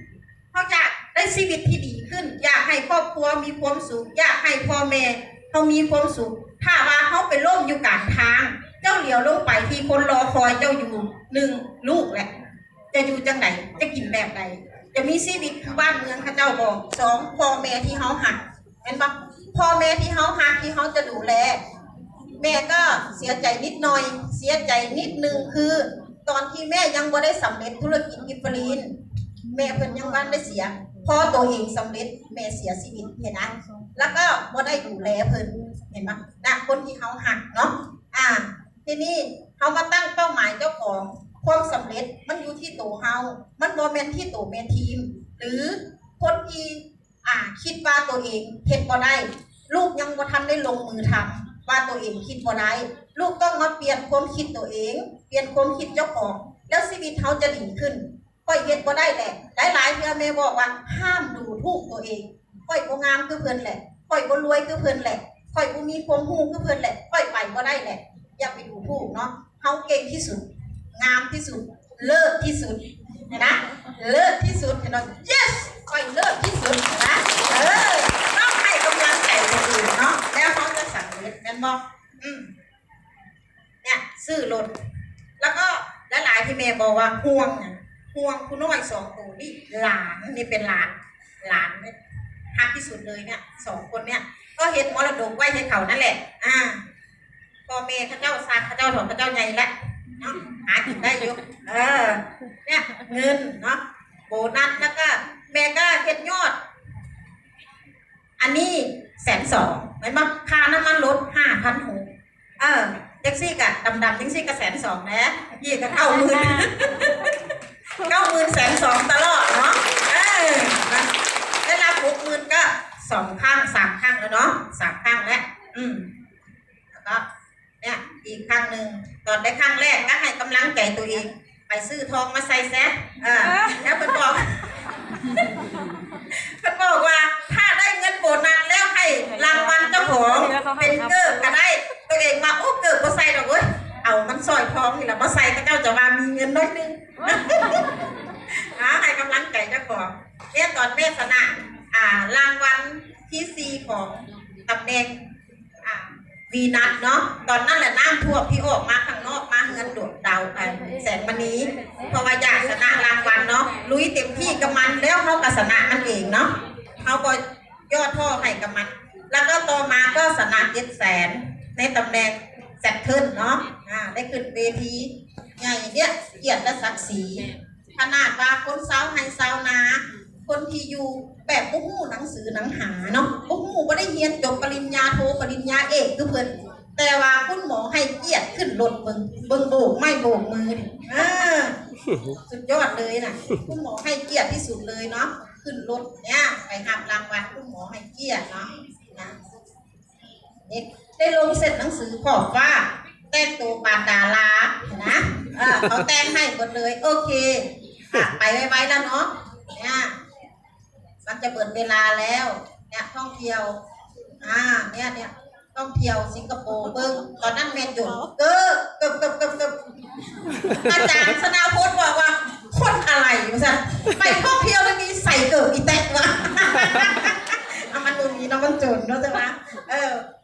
เขาอยากได้ชีวิตที่ดีขึ้นอยากให้ครอบครัวมีความสุขอยากให้พ่อแม่เขามีความสุขถ้าว่าเขาไปล่มอยู่กลางทางเจ้าเหลียวลงไปที่คนรอคอยเจ้าอยู่1 ลูกแหละจะอยู่จังไหนจะกินแบบไหนจะมีชีวิตบ้านเมืองข้าเจ้าบอก2พ่อแม่ที่เขาหักเห็นปะพ่อแม่ที่เขาหักที่เขาจะดูแลแม่ก็เสียใจนิดหน่อยเสียใจนิดนึงคือตอนที่แม่ยังบ่ได้สำเร็จธุรกิจกิฟต์ลีนแม่เพิ่นยังบ้านได้เสียพอตัวเองสำเร็จแม่เสียชีวิตเห็นนะ แล้วก็บ่ได้ดูแลเพิ่นเห็นไหมนะคนที่เขาหักเนาะทีนี้เขามาตั้งเป้าหมายเจ้าของความสำเร็จมันอยู่ที่ตัวเฮามันบ่แม่นที่ตัวแม่ทีม หรือคนที่คิดว่าตัวเองเฮ็ดบ่ได้ลูกยังบ่ทันได้ลงมือทำว่าตัวเองคิดบ่ได้ลูกต้องมาเปลี่ยนความคิดตัวเองเปลี่ยนความคิดเจ้าของแล้วชีวิตเขาจะดีขึ้นค่อยเฮ็ดบ่ได้แหละหลายๆเทื่อแม่บอกว่าห้ามดูถูกตัวเองค่อยบ่งามคือเพิ่นแหละค่อยบ่รวยคือเพิ่นแหละค่อยบ่มีความรู้คือเพิ่นแหละค่อยไปบ่ได้แหละอย่าไปดูถูกเนาะเฮาเก่งที่สุดงามที่สุดเลิศที่สุดนะเลิศที่สุดเนาะ yes ค่อยเลิศที่สุดนะต้องให้กำลังใจตัวเองเนาะแล้วเขาจะสำเร็จแม่นบ่เนี่ยซื้อรถแล้วก็หลายๆที่แม่บอกว่าห่วงคุณน้อย2ตัวนี่หลานนี่เป็นหลานเนี่ยฮักที่สุดเลยเนี่ย2คนเนี่ยก็เฮ็ดมรดกไว้ให้เขานั่นแหละพ่อแม่เขาเจ้าซาเขาเจ้าถอดเขาเจ้าใหญ่แล้วเนาะหากินได้อยู่เนี่ยเงินเนาะโบนัสแล้วก็แม่ก็เฮ็ดยอดอันนี้120,000เหมือนบ่ค่าน้ำมันรถ5,600จังซี่กะดำๆจังซี่ก็120,000นะยี่ก็90,000 120,000ตลอดเนาะได้รับ60,000ก็2ข้าง3ข้างแล้วเนาะ3ข้างแล้วแล้วก็เนี่ยอีกครั้งหนึ่งตอนได้ครั้งแรกก็ให้กำลังใจตัวเองไปซื้อทองมาใส่แซะแล้วเพิ่นบอกว่าถ้าได้เงินโบนัสแล้วให้รางวัลเจ้าของเป็นเกิบก็ได้ตัวเองมาโอ้เกิบบ่ใส่ดอกเว้ยเอามันซอยทองนี่แหละบ่ใส่ก็เจ้าจะว่ามีเงินน้อยนึงให้กำลังใจเจ้าของเนี่ยตอนเมษนารางวัลที่4ของตำแหน่งวีนัทเนาะตอนนั้นแหละน้ำท่วมที่ออกมาข้างนอกมาเงินโดดดาวแสงมณีเพราะว่าอยากชนะรางวัลเนาะลุยเต็มที่กับมันแล้วเขาก็ชนะมันเองเนาะเขาก็ย่อท่อให้กับมันแล้วก็ต่อมาก็ชนะ700,000ในตำแหน่งแซกเทิลเนาะได้ขึ้นเวทีใหญ่เนี่ยเกียรติและศักดิ์ศรีขนาดว่าคนสาวให้สาวนาคนที่อยู่แบบบ่ฮู้หนังสือหนังหาเนาะบ่ฮู้บ่ได้เรียนจบปริญญาโทปริญญาเอกคือเพิ่นแต่ว่าคุณหมอให้เกียรติขึ้นรถเบิ่งโบกไม่โบกมือนี่สุดยอดเลยน่ะคุณหมอให้เกียรติที่สุดเลยเนาะขึ้นรถเนี่ยไปรับรางวัลคุณหมอให้เกียรติเนาะนี่ได้ลงเสร็จหนังสือขอบว่าแต่งตัวปาดารานะเขาแต่งให้หมดเลยโอเคไปไว้แล้วเนาะเนี่ยมันจะเปิดเวลาแล้วเนี่ยท่องเที่ยวเนี่ยท่องเที่ยวสิงคโปร์เบิ้งตอนนั้นแม่จุนเกิบอาจารย์สนาพจน์บอกว่าคนอะไรมาสั่นไปท่องเที่ยวแล้วมีใส่เกิบอีแตกวะมันดูนี้เนาะมันจุนเนาะใช่ไหม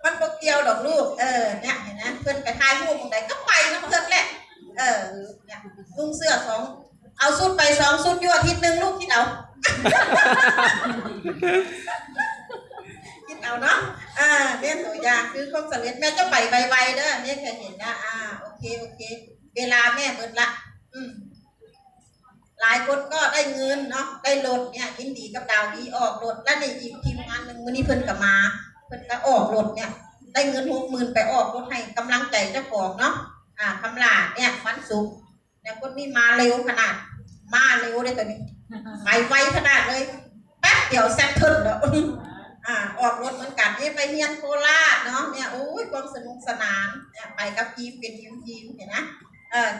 มันโปเกียวดอกลูกเนี่ยเห็นไหมเพื่อนไปทายรูปตรงไหนก็ไปนะเพื่อนแหละเนี่ยลุงเสื้อ2เอาสุดไป2สุดอยู่อาทิตย์นึงลูกคิดเอาคิดเอาเนาะเนี่ยตัวอย่างคือความสำเร็จแม่จะไปไวๆเด้อเนี่ยเคยเห็นนะโอเคเวลาแม่เบิดละหลายคนก็ได้เงินเนาะได้รถเนี่ยยินดีกับดาวดีออกรถแล้วในอีกทีมงานหนึ่งวันนี้เพิ่นก็มาเพิ่นก็ออกรถเนี่ยได้เงิน60,000ไปออกรถให้กำลังใจเจ้าของเนาะคำลาเนี่ยวันศุกร์เนี่ยคนนี้มาเร็วขนาดมาเร็วเลยตัวนี้ไปไวขนาดเลยแป๊บเดี๋ยวแซ่บทึ่นแล้วออกรถเหมือนกันนี่ไปเฮียนโคราชเนาะเนี่ยโอ้ยความสนุกสนานเนี่ยไปกับทีมเป็นทีมเห็นนะ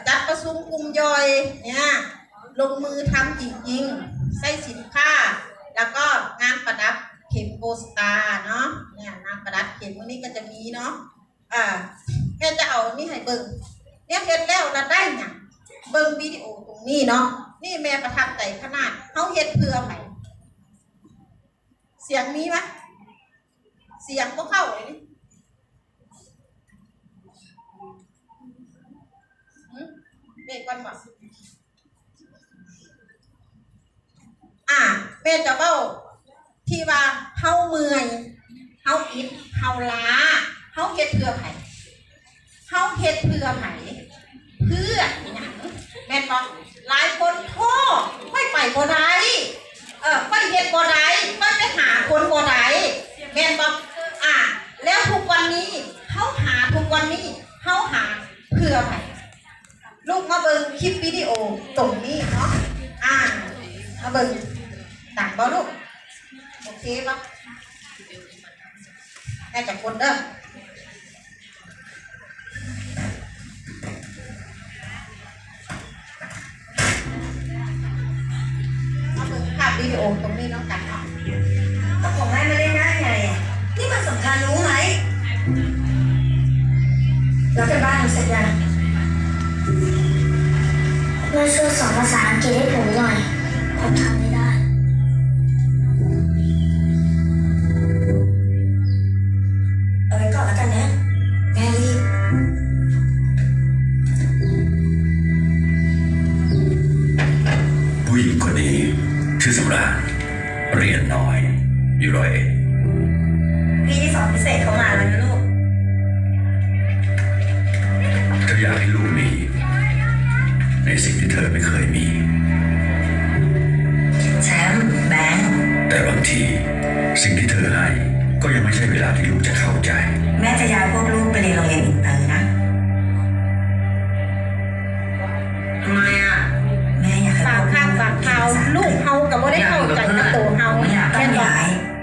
จัดประชุมกลุ่มย่อยเนี่ยลงมือทำจริงๆใช้สินค้าแล้วก็งานประดับเข็มโกสตาเนาะเนี่ยงานประดับเข็มวันนี้ก็จะมีเนาะแค่จะเอานี่ให้เบิ่งเนี่ยเฮ็ดแล้วเราได้เนี่ยเบิ่งวิดีโอตรงนี้เนาะนี่แม่ประทับใจขนาดเขาเฮ็ดเพื่อไผเสียงมีไหมเสียงก็เข้าเลยนี่เด็กวันบอกแม่จะเบ้าที่ว่าเฮาเมื่อยเฮาอิดเฮาล้าเฮาเฮ็ดเพื่อไผเฮาเฮ็ดเพื่อไผเพื่อหยังแม่นบอกหลายคนท้อค่อยไปบ่ได้ค่อยเฮ็ดบ่ได้ค่อยไปหาคนบ่ได้แม่ ม่นบอกแล้วทุกวันนี้เขาหาเพื่อใครลูกมาเบิ่งคลิปวิดีโอตรงนี้เนาะมาเบิ่งต่างบ่ลูกโอเคปะแม่จับคนเด้อมาเบิ่งภาพวิดีโอตรงนี้เนาะกันเนาะก็ผมให้มาเล่นได้ไงนี่มันสำคัญรู้ไหมแล้วกันบ้านเสร็จยังแม่ช่วยสอนภาษาอังกฤษให้ผมหน่อยผมทำไม่ได้เอาไว้ก่อนแล้วกันนะแม่รีบผู้หญิงคนนี้ชื่อสำราญเรียนน้อยอยู่101พี่ที่สอนพิเศษเขามาแล้วนะลูกเธออยากให้ลูกมีในสิ่งที่เธอไม่เคยมีแชมป์แบงค์แต่บางทีสิ่งที่เธอให้ก็ยังไม่ใช่เวลาที่ลูกจะเข้าใจแม่จะย้ายพวกลูกไปเรียนโรงเรียนอินเตอร์นะทำไมแม่อยากให้บางข้างบางคราวลูกเขาก็ไม่ได้เข้าใจกับตัวเขาแค่บอก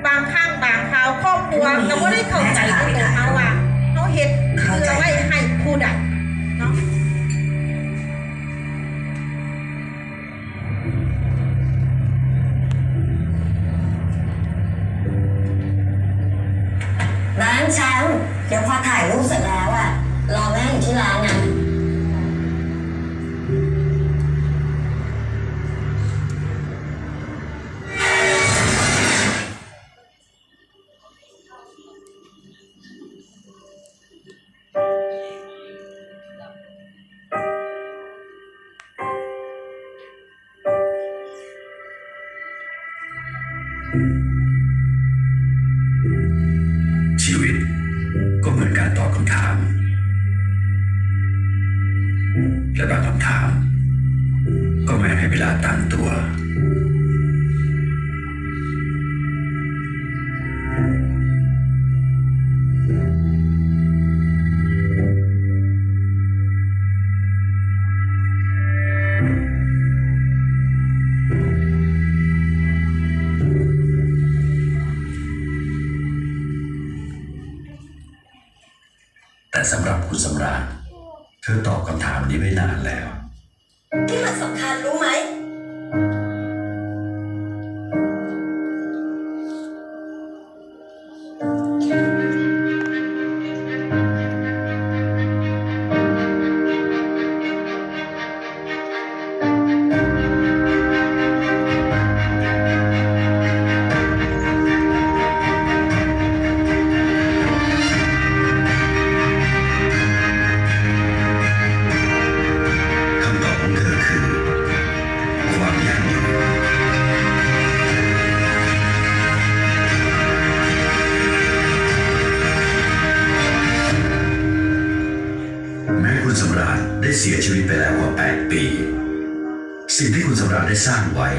บางข้างบางคราวครอบครัวก็ไม่ได้เข้าใจกับตัวเขาว่าเขาเฮ็ดเพื่อไว้ให้ผู้ใดเนาะร้านแชมป์เดี๋ยวพอถ่ายรูปเสร็จแล้วรอแม่อยู่ที่ร้านนะชีวิตก็เหมือนการตอบคำถามและบางคำถามก็ไม่ให้เวลาตั้งตัวแต่สำหรับคุณสำราญเธอตอบคำถามนี้ไม่นานแล้วที่มันสำคัญรู้ไหมคุณสำราญได้เสียชีวิตไปแล้วกว่า8 ปีสิ่งที่คุณสำราญได้สร้างไว้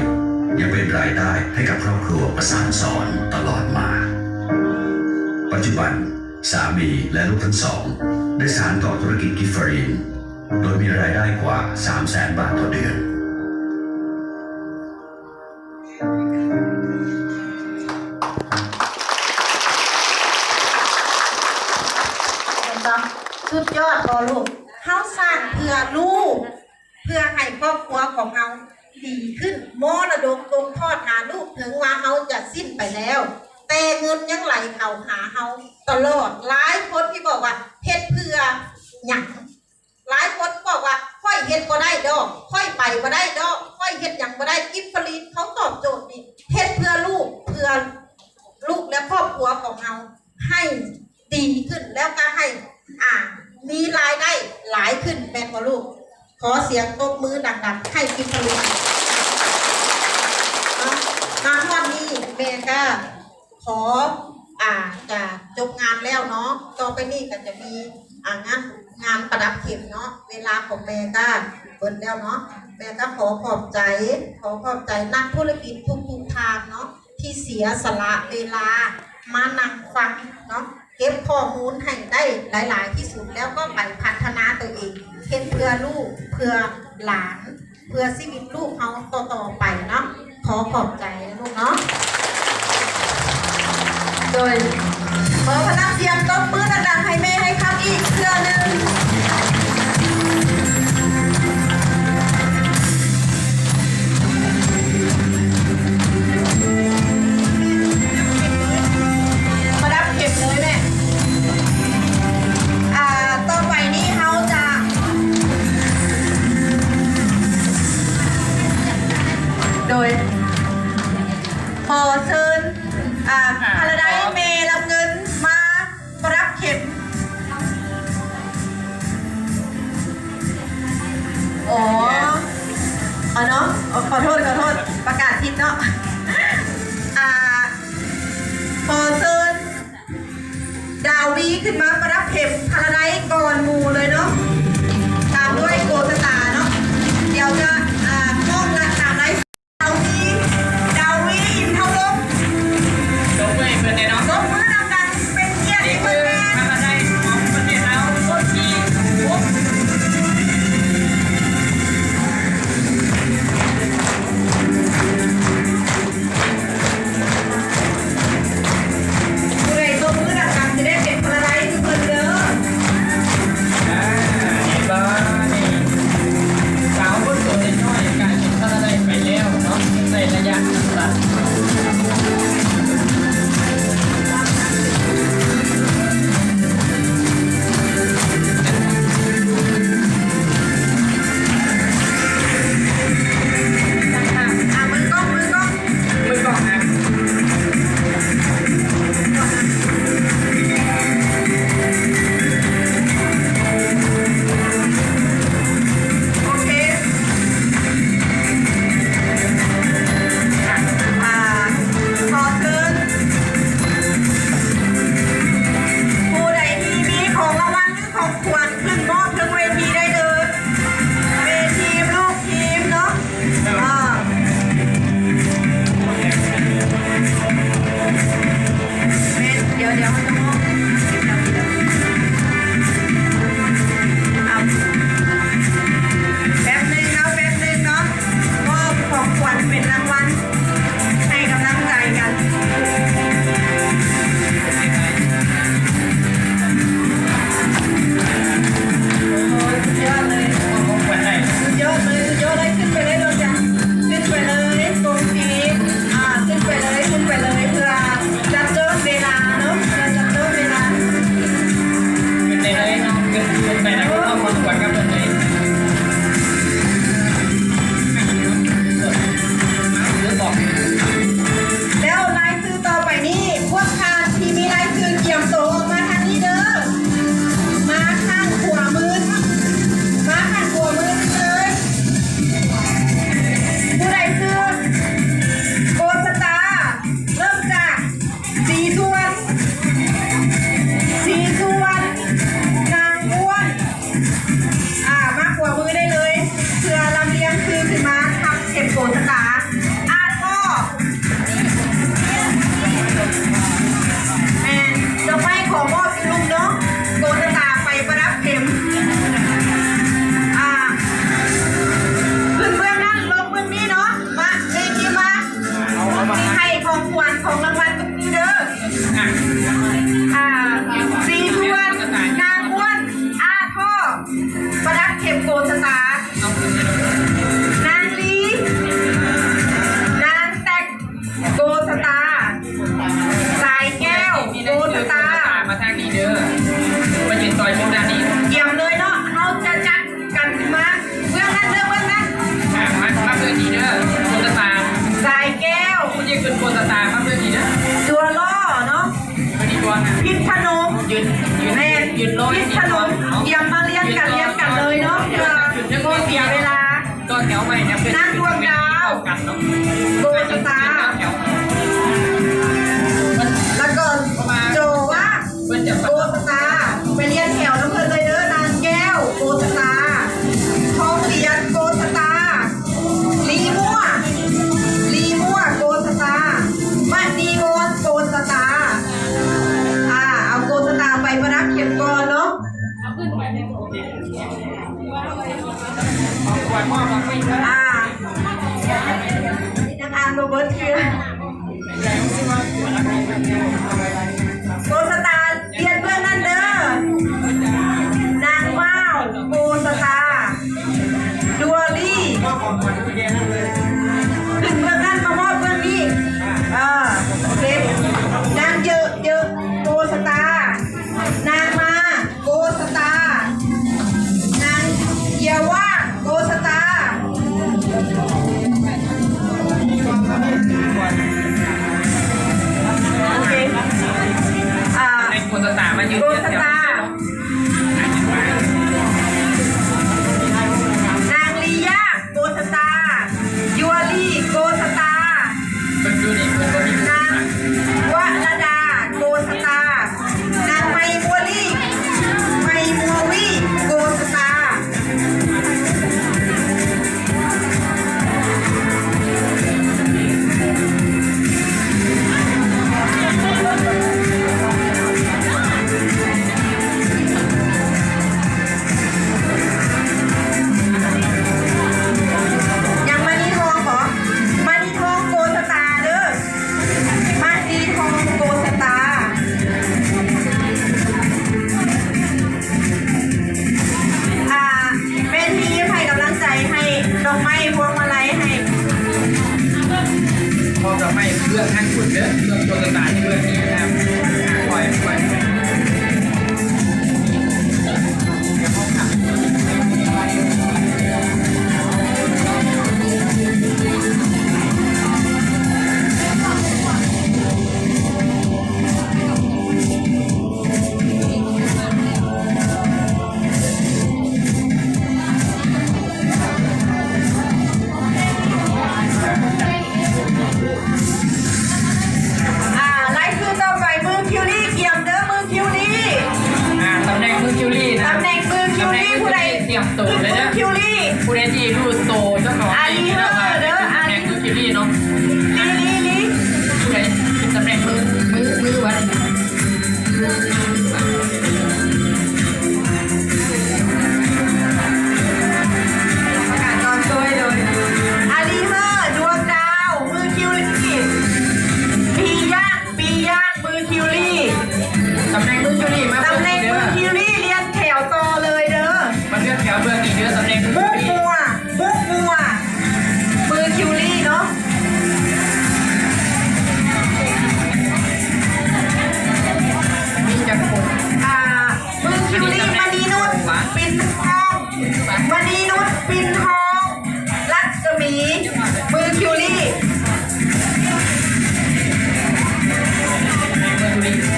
ยังเป็นรายได้ให้กับครอบครัวประสานสอนตลอดมาปัจจุบันสามีและลูกทั้งสองได้สานต่อธุรกิจกิฟเฟอรีนโดยมีรายได้กว่า 300,000 บาทต่อเดือนสุดยอดพอลูกเขาสร้างเพื่อลูกเพื่อให้ครอบครัวของเราดีขึ้นมรดกตกทอดหาลูกถึงว่าเขาจะสิ้นไปแล้วแต่เงินยังไหลเข้าหาเขาตลอดหลายคนที่บอกว่าเฮ็ดเพื่อหยังหลายคนบอกว่าค่อยเฮ็ดบ่ได้ดอกค่อยไปบ่ได้ดอกค่อยเฮ็ดหยังบ่ได้กิฟฟรีเขาตอบโจทย์นี่เฮ็ดเพื่อลูกและครอบครัวของเราให้ดีขึ้นแล้วก็ให้มีรายได้หลายขึ้นแม่พ่อลูกขอเสียงตบมือดังๆให้กิฟฟรีมาวันนี้แม่ก็ขอจะจบงานแล้วเนาะต่อไปนี้ก็จะมีงานประดับเข็มเนาะเวลาของแม่ก็เปิดแล้วเนาะแม่ก็ขอขอบใจนักธุรกิจทุกทางเนาะที่เสียสละเวลา มานั่งฟังเนาะเก็บข้อมูลให้ได้หลาย ๆ ที่สุดแล้วก็ไปพัฒนาตัวเองเห็นเพื่อลูกเพื่อหลานเพื่อชีวิตลูกเขาต่อไปเนาะขอขอบใจนะลูกเนาะโดยขอพนักเสียงตบมือดังๆให้แม่ให้ครับอีกเพื่อหนึ่งมาดับเก็บเลยแม่ต่อไปนี้เขาจะโดยขอเชิญพาราไดซ์เมย์รับเงินมารับเข็มอ๋อเนาะขอโทษประกาศผิดเนาะขอเชิญดาวีขึ้นมาประรับเข็มพาราไดซ์ก่อนหมู่เลยเนาะตามด้วยโกสตาเนาะเดี๋ยวจะมอบงานตามไลฟ์ดาวีอินเท่าลม ยกมือให้เพื่อนเลยเนาะ ยกมือดังๆเป็นเกียรติ นี่ ให้ คื เพื่ อ อน พาราไดซ์ของประเทศเราโคตรดีโอ้ ผู้ใดยกมือดังๆจะได้เป็นพาราไดซ์ทุกคนเด้อ นี่บ้านี่สาวคนสวยน้อยกลายเป็นพาราไดซ์ไปแล้วเนาะในระยะสั้น มือกล้อง มือกล้องนะ โอเคขอเชิญผู้ใดที่มีของรางวัลหรือของขวัญขึ้นมอบถึงเวทีได้เลยเวทีลูกทีมเนาะเดี๋ยวเขาจะมอบแป๊บนึงเนาะมอบของขวัญเป็นรางวัลให้กำลังใจกันโอ้ยสุดยอดเลย ของขวัญให้ สุดยอดเลยขึ้นไปเลยเราจะขึ้นไปเลยตรงนี้ขึ้นไปเลยเพื่อจัดเริ่มเวลาเนาะเพื่อจัดเริ่มเวลา เป็นในเลยเนาะเป็นไปนะก็ต้องของขวัญกับเพื่อนเลยหรือบอก แล้วรายชื่อต่อไปนี้พวกทานที่มีรายชื่อเกี่ยมโตมาทางนี้เด้อมาข้างขวามือเลยผู้ใดชื่อโกสตาร์เริ่มจากสีส่วนนางอ้วนมาขวามือได้เลยเพื่อลำเลียงคือขึ้นมาทับเข็มโกสตาร์พ่อแม่จะไปขอมอบสิลุงเนาะโกสตาร์ไปประดับเข็มขึ้นเบื้องนั้นลงเบื้องนี้เนาะมาเอทีมาให้ของขวัญของรางวัลกับพี่เด้อสีทวนนางอ้วนพ่อประดับเข็มโกสตาร์นางลีนางแตกโกสตาร์สายแก้วโกสตาร์ มาทางนี้เด้อมายืนต่อยพวกด้านนี้ เยี่ยมเลยเนาะเราจะจัดกันมาเบื้องนั้นมาเพื่อนนี้เด้อ โคตตา สายแก้ว คุณยังขึ้นโคตตามาเพื่อนนี้เด้อ ตัวล่อเนาะ มาดีกว่านะ พิษพนม ยืน แม่ ยืนลอย พิษพนมเยี่ยมมาเรียนกันเลยเนาะเพื่อโกเสียเวลา ก็แถวไปเนี่ยเป็น นั่งดวงดาว กันเนาะ โกสตาร์ แถว แล้วก็โจว่า เพื่อนจะ โกสตาร์ไปเรียนแถวน้ำเพลินเลยเด้อนางแก้วโกสตาร์ทองเหรียญโกสตาร์ลีมั่วโกสตาร์มะนีวอนโกสตาร์ ขวดหม้อมาไม่เยอะ ยังอ่านโรเบิร์ตเชียร์โกสตาร์เรียนเบื้องนั้นเด้อนางว้าวโกสตาร์ดัวลี่ ก็ของขวัญที่แกนั่นเลย ขึ้นเบื้องนั้นมามอบเบื้องนี้โอเคนางเยอะเยอะโกสตาร์นางมาโกสตาร์นางเยาว่าโกสตาร์โอเคในโกสตามายืน โกสตาร์นางลียาโกสตาร์ยัวลี่โกสตาร์ เป็นดูนี่เป็นตัวนี้ นางวรดาโกสตาร์นางไมมัวลี่ไมมัววี่โกสตาร์ยังมานีทองเหรอมานีทองโกสตาร์เด้อมานีทองโกสตาร์เป็นทีให้กำลังใจให้ดอกไม้พวงมาลัยให้ พอจะไม่เลือกทั้งชุดเด้อเลือกโกสตาที่เลือกนี้นะครับปล่อยไล่คือต่อไปมือคิวรี่เกี่ยมเด้อมือคิวรี่ ตำแหน่งมือคิวรี่นะ ตำแหน่งมือคิวรี่ผู้ใด เตรียมตัวเลยนะ คิวรี่ ผู้ใดที่รู้โตเจ้าของนี่นะครับตำแหน่งมือคิวรี่เนาะ ลี ผู้ใดเป็นตำแหน่งมือวัน ประกาศตอนช่วยเลยอาลีเมอร์ดวงดาวมือคิวรี่ปีย่างมือคิวรี่ ตำแหน่งมือคิวรี่มา ตำแหน่ง เด้ มื อ อคิวรี่เรียนแถวต่อเลยเด้อ มาเลือกแถวเบอร์นี้เด้อตำแหน่งมือ มุก คิวรี่ มัวมือคิวรี่เนาะ มีจักรพงศ์ มือคิวรี่มณีนุชปินทองมณีนุชปินทองรัศมีมือคิวรี่ มือคิวรี่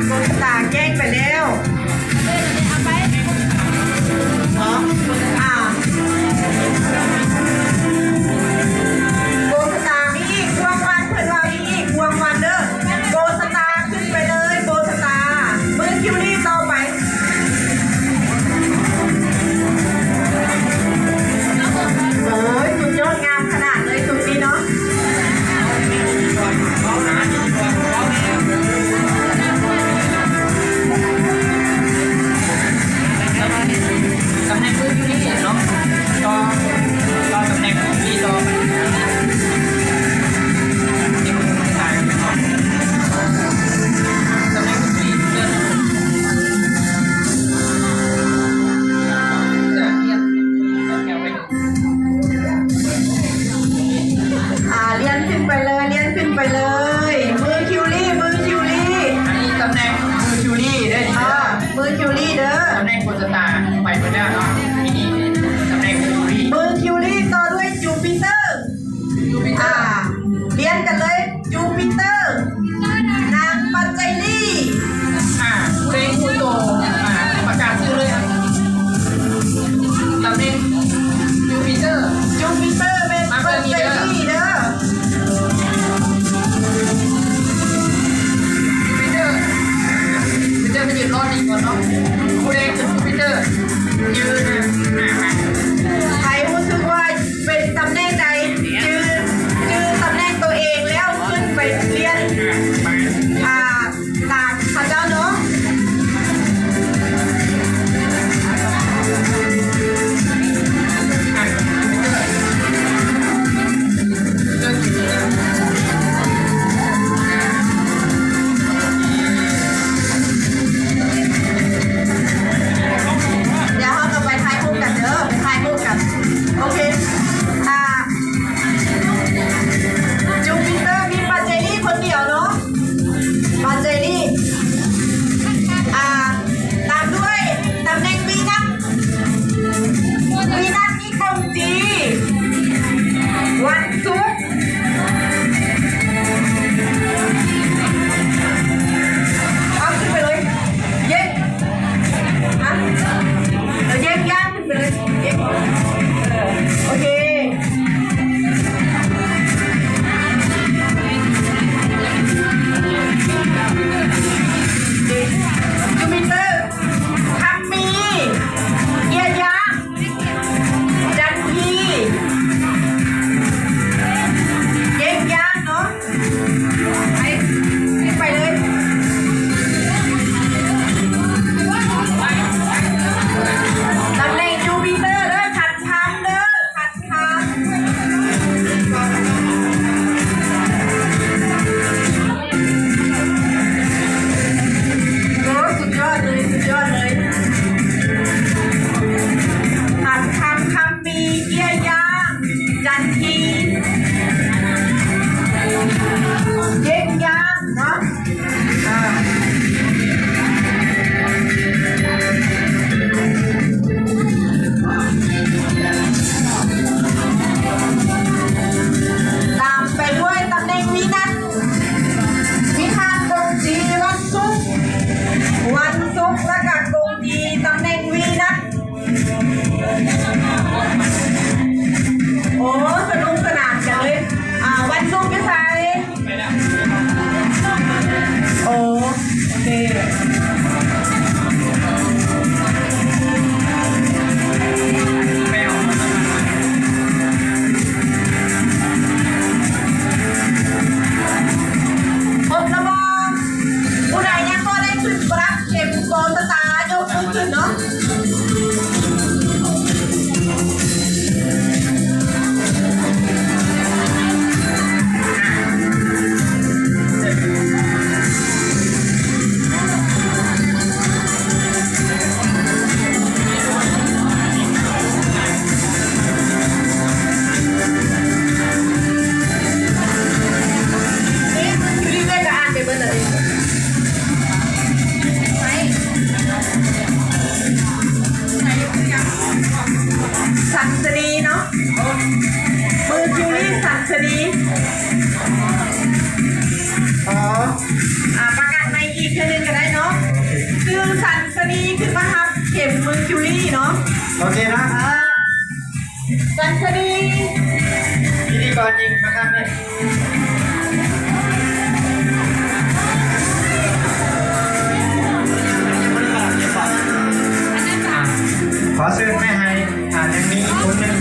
โกสตาแกล้งไปแล้วโกสตามีอีกวงวันเพื่อนเรามีอีกวงวันเด้อโกสตาขึ้นไปเลยโกสตามือคิวรี่ต่อไปโอ้ยสุดยอดงามขนาดเลยสุดนี้เนาะ ตำแหน่งมือคิวรี่เนาะต่อตำแหน่งที่ต่อที่มือถ่ายเนาะตำแหน่งมือคิวรี่เดินจะเทียบแถวไปดู เรียนขึ้นไปเลยเรียนขึ้นไปเลยมือคิวรี่มือคิวรี่ อันนี้ตำแหน่งมือคิวรี่ได้ดีเด้อ มือคิวรี่เด้อ ตำแหน่งโกสตาไปหมดแล้วเนาะที่นี่ตำแหน่งมือคิวรี่ มือคิวรี่ต่อด้วยจูปิเตอร์ ดูพิเตอร์ เรียนกันเลยจูปิเตอร์ นางปัจจัยลี่ เพลงคูโตประกาศชื่อเลย เนาะผู้ใดคือจูปิเตอร์ยืนมา ใครรู้สึกว่าเป็นตำแหน่งใดจือตำแหน่งตัวเองแล้วขึ้นไปเรียนตามพระเจ้าเนาะเดี๋ยวเราจะไปทายคู่กันเด้อไปทายคู่กันโอเคจูปิเตอร์มีปาเจลี่คนเดียวเนาะปาเจลี่ตามด้วยตำแหน่งวีนัสนี่คงจีวันศุกร์เอาขึ้นไปเลยเย้เราเย้ย่างขึ้นไปเลยเย้โอเคจูปิเตอร์คัมมีเยียยาจันทีเย้ย่างเนาะไปเลยตำแหน่งจูปิเตอร์เด้อขัดคำเด้อขัดคำโอ้สุดยอดเลยสุดยอดเลยขัดคำคำมีเยี่ยยางจันทีเยี่ยยางเนาะตามไปด้วยตำแหน่งวินัสกงจีวันศุกร์แล้วก็กงจีตำแหน่งวินัสโอ้สนุกสนานกันเลยวันศุกร์จะใส่โอเคอบระบองผู้ใดยังก็ได้ขึ้นปรับเข็มโกนตายกมือขึ้นเนาะสันสดีเนาะมือคิวรี่สันสดีประกาศในอีกแค่นึงก็ได้เนาะคือสันสดีขึ้นมาครับเข็มมือคิวรี่เนาะ โอเคนะ สันสดี พิธีกรยิงมาครับเลยขอเชิญแม่ไฮยังมีอีกคนนึง